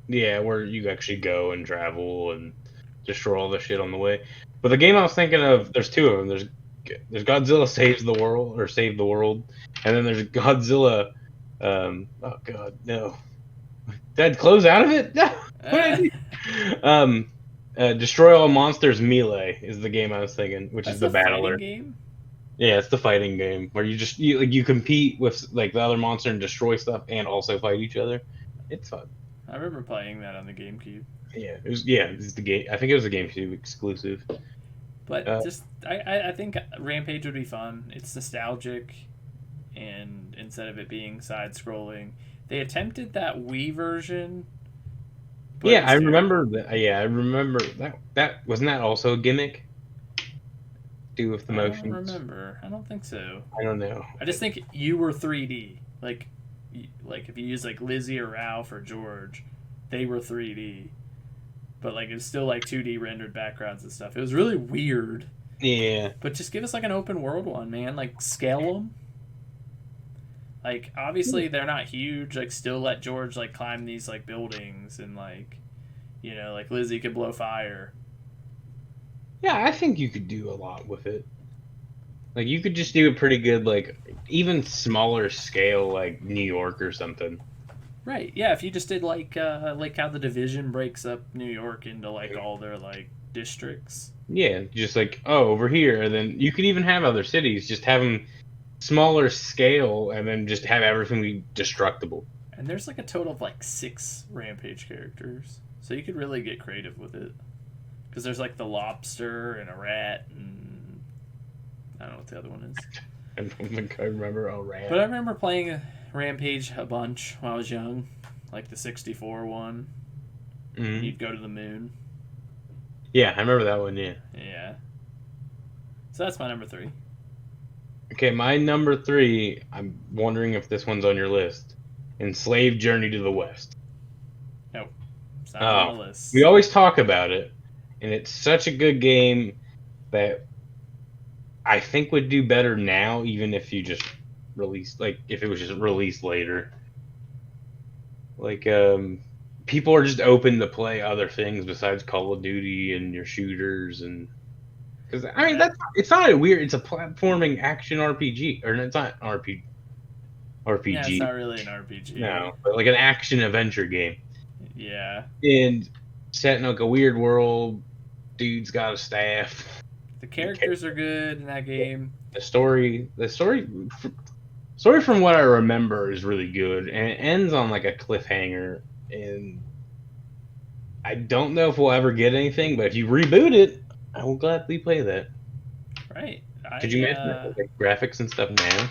yeah, where you actually go and travel and destroy all the shit on the way. But the game I was thinking of, there's two of them. There's Godzilla saves the world or save the world, and then there's Godzilla. Oh God, no! Did I close out of it? No. What did I do? Destroy all monsters melee is the game I was thinking, which is That's the a fighting battler. game. Yeah, it's the fighting game where you compete with like the other monster and destroy stuff and also fight each other. It's fun. I remember playing that on the GameCube. It's the game. I think it was a GameCube exclusive. But Uh, just I think Rampage would be fun. It's nostalgic, and instead of it being side scrolling, they attempted that Wii version, but it yeah, I was remember terrible. that. Yeah, I remember that. That wasn't that also a gimmick. Do with the I don't motions. remember. I don't think so. I don't know. I just think you were 3D. Like if you use like Lizzie or Ralph or George, they were 3D. But like it's still like 2D rendered backgrounds and stuff. It was really weird. Yeah, But just give us like an open world one, man. Like scale them. Like obviously they're not huge. Like still let George like climb these like buildings and like like Lizzie could blow fire. yeah. I think you could do a lot with it. Like you could just do a pretty good, like even smaller scale, like New York or something. Right. Yeah. If you just did like how the division breaks up New York into like all their like districts. Yeah, just like over here, and then you could even have other cities. Just have them smaller scale, and then just have everything be destructible. And there's like a total of like 6 Rampage characters, so you could really get creative with it. Because there's like the lobster and a rat and I don't know what the other one is. I don't think I remember a rat. But I remember playing Rampage a bunch when I was young, like the 64 one. Mm-hmm. You'd go to the moon. Yeah, I remember that one. Yeah. Yeah. So that's my number 3. Okay, my number 3. I'm wondering if this one's on your list. Enslaved: Journey to the West. Nope, it's not on the list. We always talk about it, and it's such a good game that I think would do better now, even if you just released, like, if it was just released later. Like, people are just open to play other things besides Call of Duty and your shooters, and because I mean it's not a weird. It's a platforming action RPG, or it's not RPG. Yeah, it's not really an RPG. No, but like an action adventure game. Yeah. And set in like a weird world. Dude's got a staff. The characters are good in that game. The story from what I remember is really good, and it ends on like a cliffhanger. And I don't know if we'll ever get anything, but if you reboot it, I will gladly play that. Right. Could you imagine that, like, graphics and stuff now?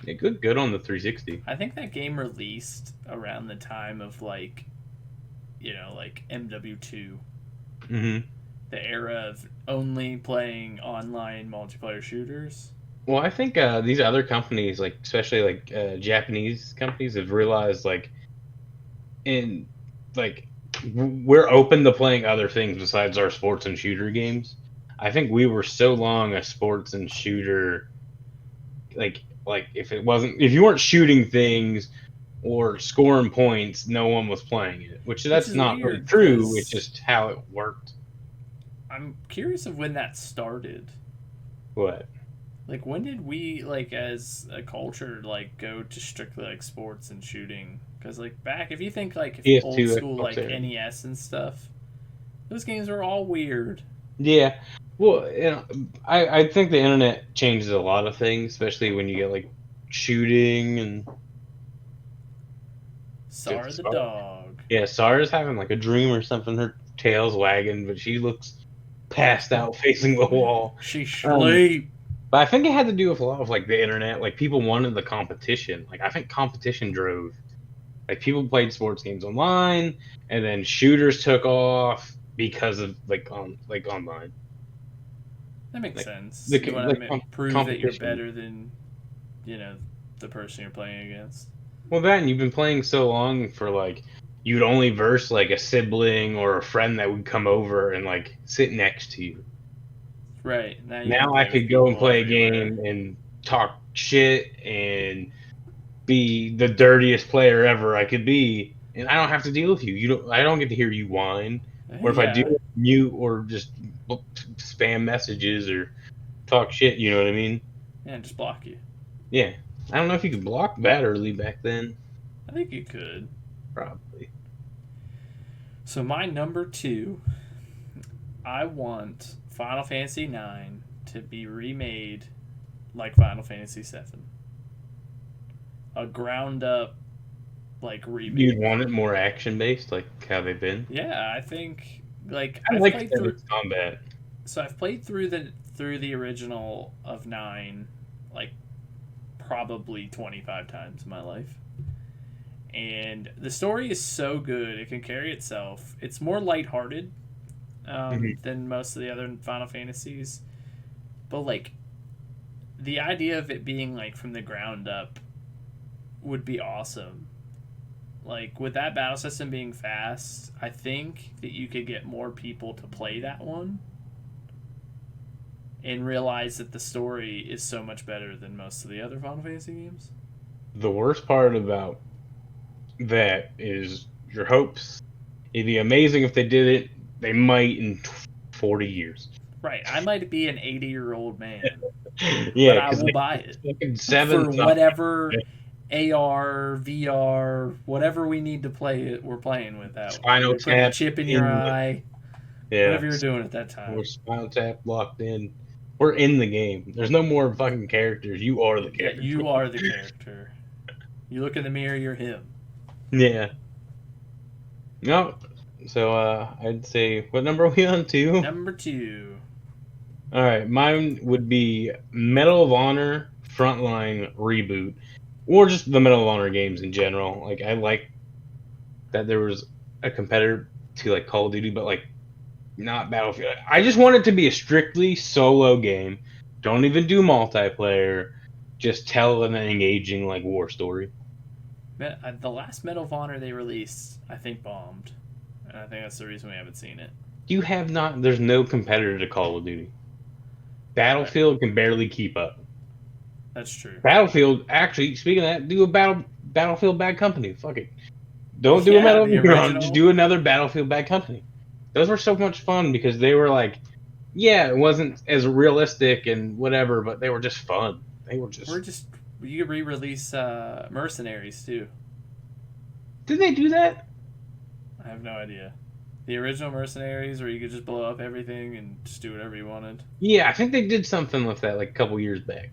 Yeah, good on the 360. I think that game released around the time of like MW2. Mm-hmm. The era of only playing online multiplayer shooters. Well, I think these other companies, like especially like Japanese companies, have realized like we're open to playing other things besides our sports and shooter games. I think we were so long a sports and shooter, like if you weren't shooting things or scoring points, no one was playing it. Which that's not really true. It's just how it worked. I'm curious of when that started. What? Like, when did we, like, as a culture, like, go to strictly, like, sports and shooting? Because, like, back, if you think, like, if old school, like, NES and stuff, those games were all weird. Yeah. Well, I think the internet changes a lot of things, especially when you get, like, shooting and... Sara the dog. Yeah, Sara's having, like, a dream or something. Her tail's wagging, but she looks passed out facing the wall. She sleep. But I think it had to do with a lot of like the internet. Like people wanted the competition. Like I think competition drove. Like people played sports games online, and then shooters took off because of like online. That makes sense. You want to prove that you're better than the person you're playing against. Well, that and you've been playing so long for like you'd only verse like a sibling or a friend that would come over and like sit next to you. Right. Now I could go and play a game and talk shit and be the dirtiest player ever I could be, and I don't have to deal with you. I don't get to hear you whine. Or if I do, mute or just spam messages or talk shit. You know what I mean? Yeah, just block you. Yeah. I don't know if you could block that early back then. I think you could. Probably. So my number 2, I want Final Fantasy IX to be remade like Final Fantasy VII. A ground up like remake. You'd want it more action based, like how they've been. Yeah, I think like I like combat. So I've played through the original of 9 like probably 25 times in my life. And the story is so good, it can carry itself. It's more lighthearted than most of the other Final Fantasies. But, like, the idea of it being, like, from the ground up would be awesome. Like, with that battle system being fast, I think that you could get more people to play that one and realize that the story is so much better than most of the other Final Fantasy games. The worst part about that is your hopes. It'd be amazing if they did it. They might in 40 years. Right. I might be an 80-year-old man. Yeah, but I will buy it. For whatever AR, VR, whatever we need to play it, we're playing with that. Spinal Put a chip in your eye. Yeah. Whatever you're doing at that time. We're Spinal Tap locked in. We're in the game. There's no more fucking characters. You are the character. Yeah, you are the character. You look in the mirror, you're him. Yeah. No, So I'd say, what number are we on? 2? Number 2. All right, mine would be Medal of Honor, Frontline, Reboot, or just the Medal of Honor games in general. Like I like that there was a competitor to like Call of Duty, but like not Battlefield. I just want it to be a strictly solo game. Don't even do multiplayer. Just tell an engaging like war story. The last Medal of Honor they released, I think, bombed. And I think that's the reason we haven't seen it. You have not. There's no competitor to Call of Duty. Right. Battlefield can barely keep up. That's true. Battlefield, actually, speaking of that, do a Battlefield Bad Company. Fuck it. Don't do a Yeah, Medal the of Honor. Just original. do another Battlefield Bad Company. Those were so much fun because they were like, yeah, it wasn't as realistic and whatever, but they were just fun. They were We're just. just you could re-release Mercenaries too. Did they do that? I have no idea. The original Mercenaries, where you could just blow up everything and just do whatever you wanted. Yeah, I think they did something with that like a couple years back,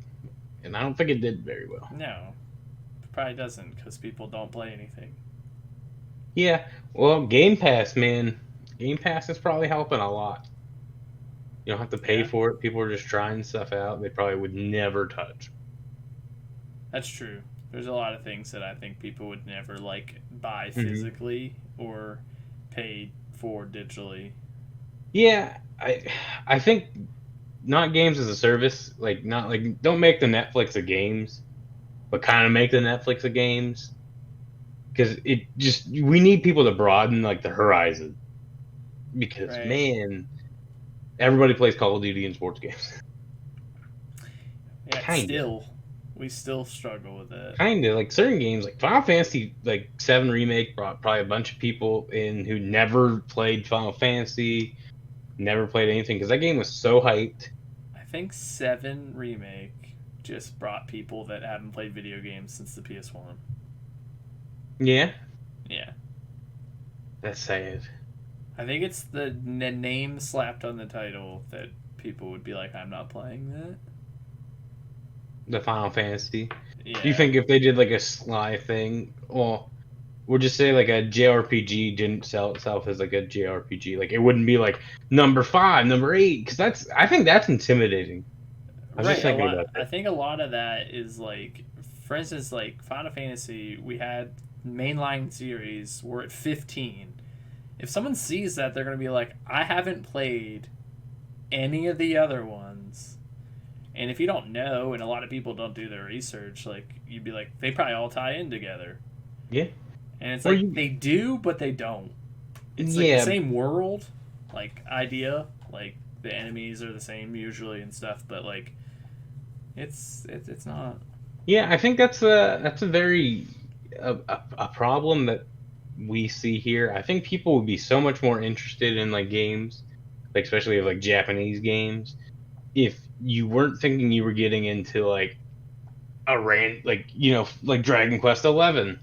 and I don't think it did very well. No, it probably doesn't because people don't play anything. Yeah, well, Game Pass, man, Game Pass is probably helping a lot. You don't have to pay Yeah, for it. People are just trying stuff out they probably would never touch. that's true. There's a lot of things that I think people would never like buy Hmm. physically or pay for digitally. Yeah, I think not games as a service, like not like don't make the Netflix of games, but kind of make the Netflix of games because it just we need people to broaden like the horizon because Right. man, everybody plays Call of Duty and sports games. Yet Kinda, still, we still struggle with it. kinda like certain games like Final Fantasy like 7 remake brought probably a bunch of people in who never played Final Fantasy, never played anything because that game was so hyped. I think 7 Remake just brought people that haven't played video games since the PS1. Yeah, Yeah. that's sad. I think it's the name slapped on the title that people would be like, I'm not playing that. The Final Fantasy. Do you Yeah. think if they did like a Sly thing, well, we'll just say like a JRPG didn't sell itself as like a JRPG, like it wouldn't be like number 5, number 8, because that's I think that's intimidating. I was just Right. A thinking lot. about I that. think a lot of that is like, for instance, like Final Fantasy, we had mainline series. We're at 15. If someone sees that, they're going to be like, I haven't played any of the other ones. And if you don't know, and a lot of people don't do their research, like you'd be like, they probably all tie in together. Yeah. And it's Or like you, they do, but they don't. It's like the yeah, same world, like idea, like the enemies are the same usually and stuff, but like it's not. yeah. I think that's a very a problem that we see here. I think people would be so much more interested in like games, like especially like Japanese games, if you weren't thinking you were getting into like a like like Dragon Quest 11.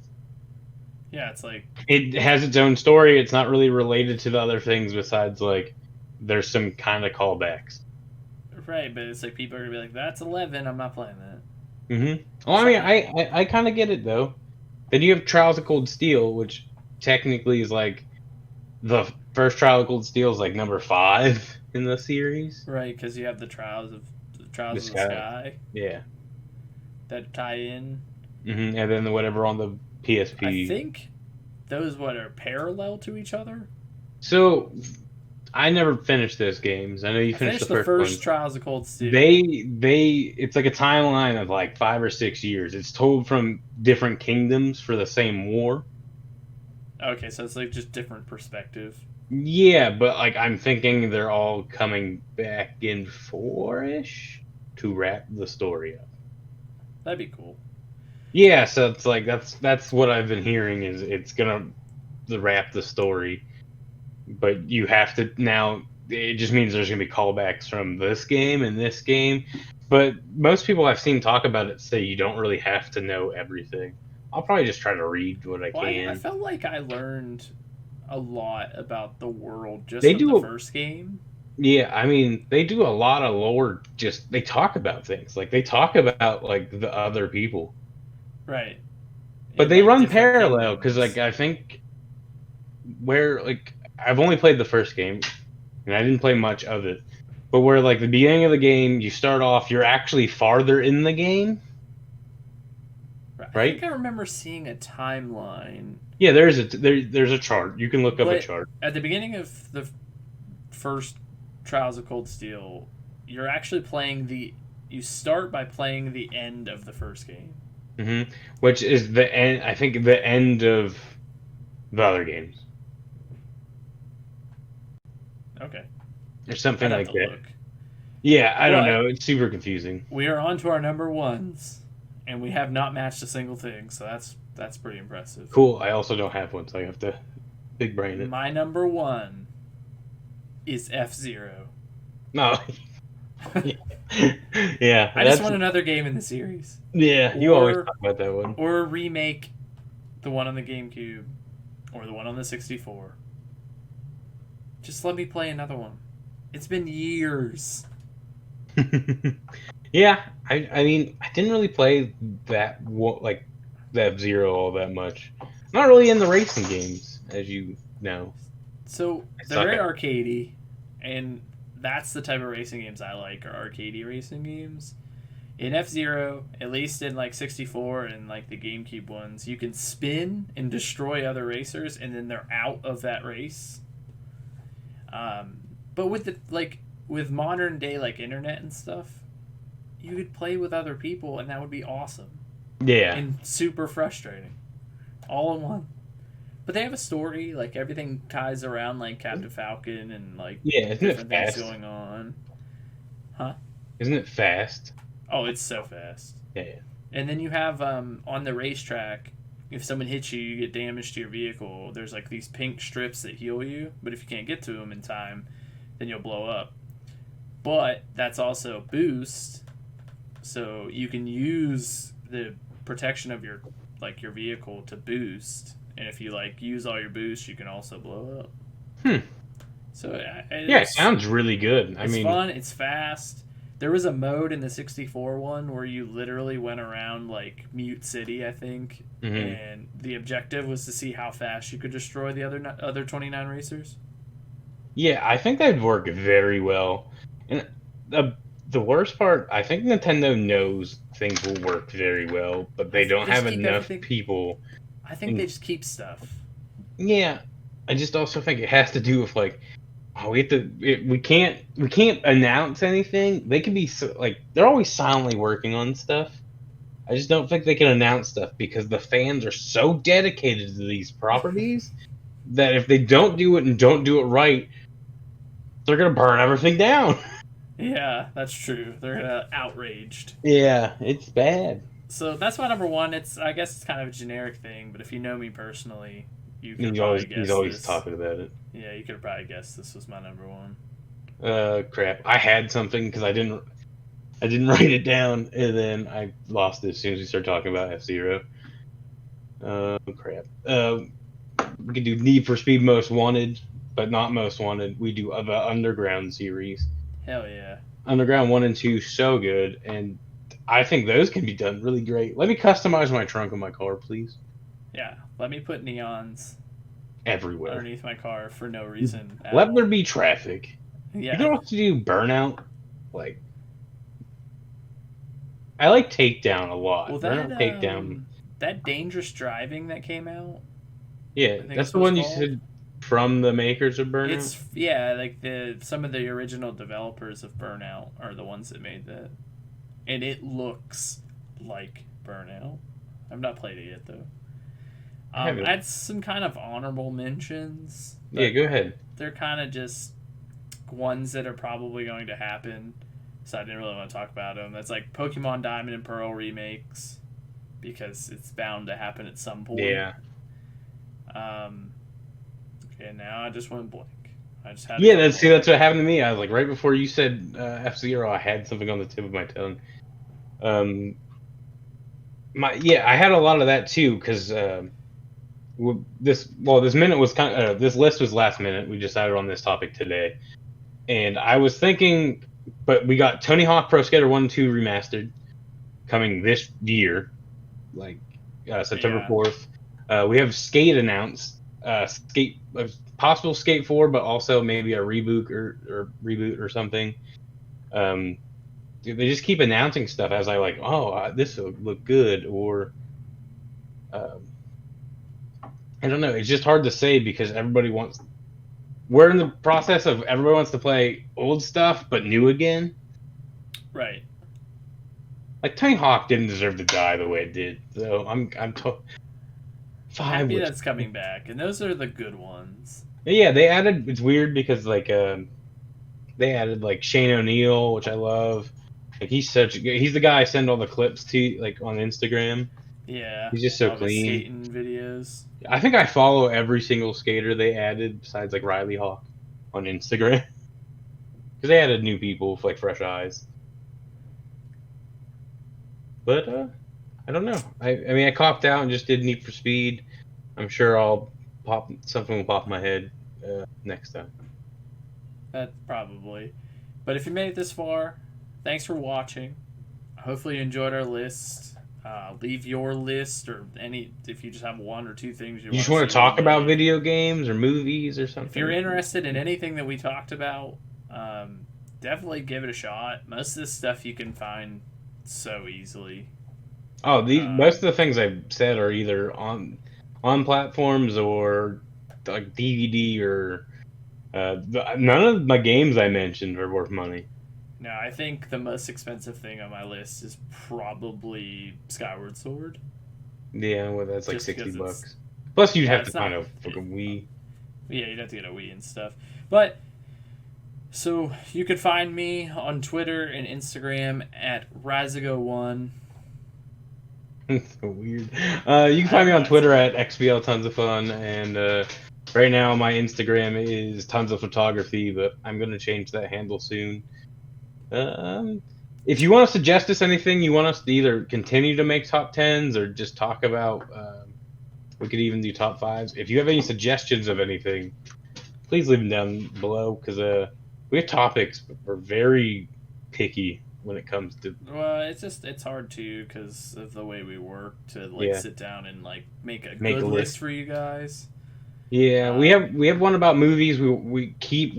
Yeah, it's like It has its own story. It's not really related to the other things besides like there's some kind of callbacks. right, but it's like people are gonna be like, "That's 11. I'm not playing that." Well, I So mean, I kind of get it though. Then you have Trials of Cold Steel, which technically is like the first Trial of Cold Steel is like number 5 in the series. right, because you have the The trials of the Sky, sky yeah. that tie in. And then whatever on the I PSP. think those what are parallel to each other. So I never finished those games. I know you I finished the finished the first first one. Trials of Cold Steel. They it's like a timeline of like 5 or 6 years. It's told from different kingdoms for the same war. Okay, so it's like just different perspective. Yeah, but like I'm thinking they're all coming back in 4-ish to wrap the story up. That'd be cool. Yeah, so it's like that's what I've been hearing is it's gonna wrap the story, but you have to now. It just means there's gonna be callbacks from this game and this game, but most people I've seen talk about it say you don't really have to know everything. I'll probably just try to read what I Well, I can. felt like I learned a lot about the world just They from the do first game. Yeah, I mean, they do a lot of lore. Just they talk about things like they talk about like the other people, Right. but In they like run different parallel because kingdoms. like I think where like I've only played the first game, and I didn't play much of it. But where like the beginning of the game, you start off, you're actually farther in the game, I right? think I remember seeing a timeline. Yeah, there's a chart. You can look up a But chart. at the beginning of the first Trials of Cold Steel, you're actually playing the. You start by playing the end of the first game. Which is the end. I think the end of the other games, Okay. or something I'd have like to that. look. Yeah, I don't But know. It's super confusing. we are on to our number ones, and we have not matched a single thing, so that's pretty impressive. Cool. I also don't have one, so I have to big brain it. My number one is F-Zero. No. Yeah, I just want another game in the series. Yeah, you always talk about that one. Or remake the one on the GameCube or the one on the 64. Just let me play another one. It's been years. Yeah, I mean, I didn't really play that like that F-Zero all that much. Not really in the racing games, as you know. So they're very arcadey, and that's the type of racing games I like, are arcadey racing games. In F-Zero, at least in like 64 and like the GameCube ones, you can spin and destroy other racers, and then they're out of that race. But with with modern day like internet and stuff, you could play with other people, and that would be awesome. Yeah. And super frustrating, all in one. But they have a story. Like everything ties around like Captain Falcon and like different things going on. Huh? Isn't it fast? Oh, it's so fast. Yeah. And then you have on the racetrack, if someone hits you, you get damage to your vehicle. There's like these pink strips that heal you, but if you can't get to them in time, then you'll blow up. But that's also boost, so you can use the protection of your vehicle to boost, and if you like use all your boost, you can also blow up. So it sounds really good. It's fun. It's fast. There was a mode in the 64 one where you literally went around like Mute City, I think, and the objective was to see how fast you could destroy the other 29 racers. Yeah, I think that'd work very well. And the worst part, I think Nintendo knows things will work very well, but they don't have enough people. I think they just keep stuff. Yeah, I just also think it has to do with like, we can't announce anything. They can be they're always silently working on stuff. I just don't think they can announce stuff because the fans are so dedicated to these properties that if they don't do it and don't do it right, they're gonna burn everything down. Yeah, that's true. They're outraged. Yeah, it's bad. So that's my number one. I guess it's kind of a generic thing, but if you know me personally, you could he's always talking about it. Yeah, you could probably guess this was my number one. Crap! I had something because I didn't write it down, and then I lost it as soon as we started talking about F-Zero. Crap. We could do Need for Speed Most Wanted, but not Most Wanted. We do the Underground series. Hell yeah. Underground 1 and 2, so good, and I think those can be done really great. Let me customize my trunk of my car, please. Yeah, let me put neons everywhere underneath my car for no reason. Let there be traffic. Yeah. You don't have to do Burnout. Like, I like Takedown a lot. Well, Burnout Takedown. That Dangerous Driving that came out. Yeah, that's the one you said from the makers of Burnout. It's like some of the original developers of Burnout are the ones that made that, and it looks like Burnout. I've not played it yet though. I had some kind of honorable mentions. Yeah, go ahead. They're kind of just ones that are probably going to happen, so I didn't really want to talk about them. That's like Pokemon Diamond and Pearl remakes, because it's bound to happen at some point. Yeah. Okay, now I just went blank. I just had that's what happened to me. I was like, right before you said F-Zero, I had something on the tip of my tongue. I had a lot of that too, because this minute was this list was last minute. We decided on this topic today, and I was thinking, but we got Tony Hawk Pro Skater 1 and 2 remastered coming this year, like September 4th. We have Skate announced. a possible Skate 4, but also maybe a reboot or something. They just keep announcing stuff as I like, oh, this will look good, or um, I don't know. It's just hard to say because everybody wants. We're in the process of everybody wants to play old stuff but new again. Right. Like Tony Hawk didn't deserve to die the way it did, so Happy that's coming back, and those are the good ones. Yeah, they added. It's weird because like they added like Shane O'Neill, which I love. Like he's the guy I send all the clips to, like on Instagram. Yeah, He's just so all the clean. skating videos. I think I follow every single skater they added besides like Riley Hawk on Instagram because they added new people with like fresh eyes. But I don't know. I mean I copped out and just did Need for Speed. I'm sure something will pop in my head next time. That probably. But if you made it this far, thanks for watching. Hopefully you enjoyed our list. Leave your list or if you just have one or two things You just want to talk about video games or movies or something. If you're interested in anything that we talked about, definitely give it a shot. Most of this stuff you can find so easily. Oh, most of the things I've said are either on platforms or like DVD or none of my games I mentioned are worth money. No, I think the most expensive thing on my list is probably Skyward Sword. Yeah, well, that's like $60. Plus, you'd have to find a fucking Wii. Yeah, you'd have to get a Wii and stuff. But so you can find me on Twitter and Instagram at Razigo1. That's so weird. You can find me on Twitter at XBL Tons of Fun, and right now my Instagram is Tons of Photography, but I'm gonna change that handle soon. If you want to suggest us anything, you want us to either continue to make top 10s or just talk about, we could even do top 5s. If you have any suggestions of anything, please leave them down below because we have topics, but we're very picky when it comes to. Well, it's hard to because of the way we work to sit down and make a good list for you guys. Yeah, we have one about movies. We keep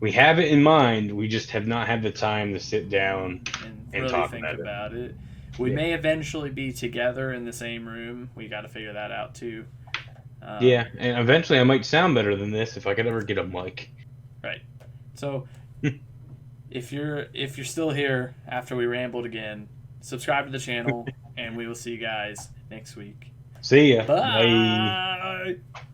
we have it in mind. We just have not had the time to sit down and really talk think about it. We may eventually be together in the same room. We got to figure that out too. Yeah, and eventually I might sound better than this if I could ever get a mic. Right. So, if you're still here after we rambled again, subscribe to the channel, and we will see you guys next week. See ya. Bye. Bye.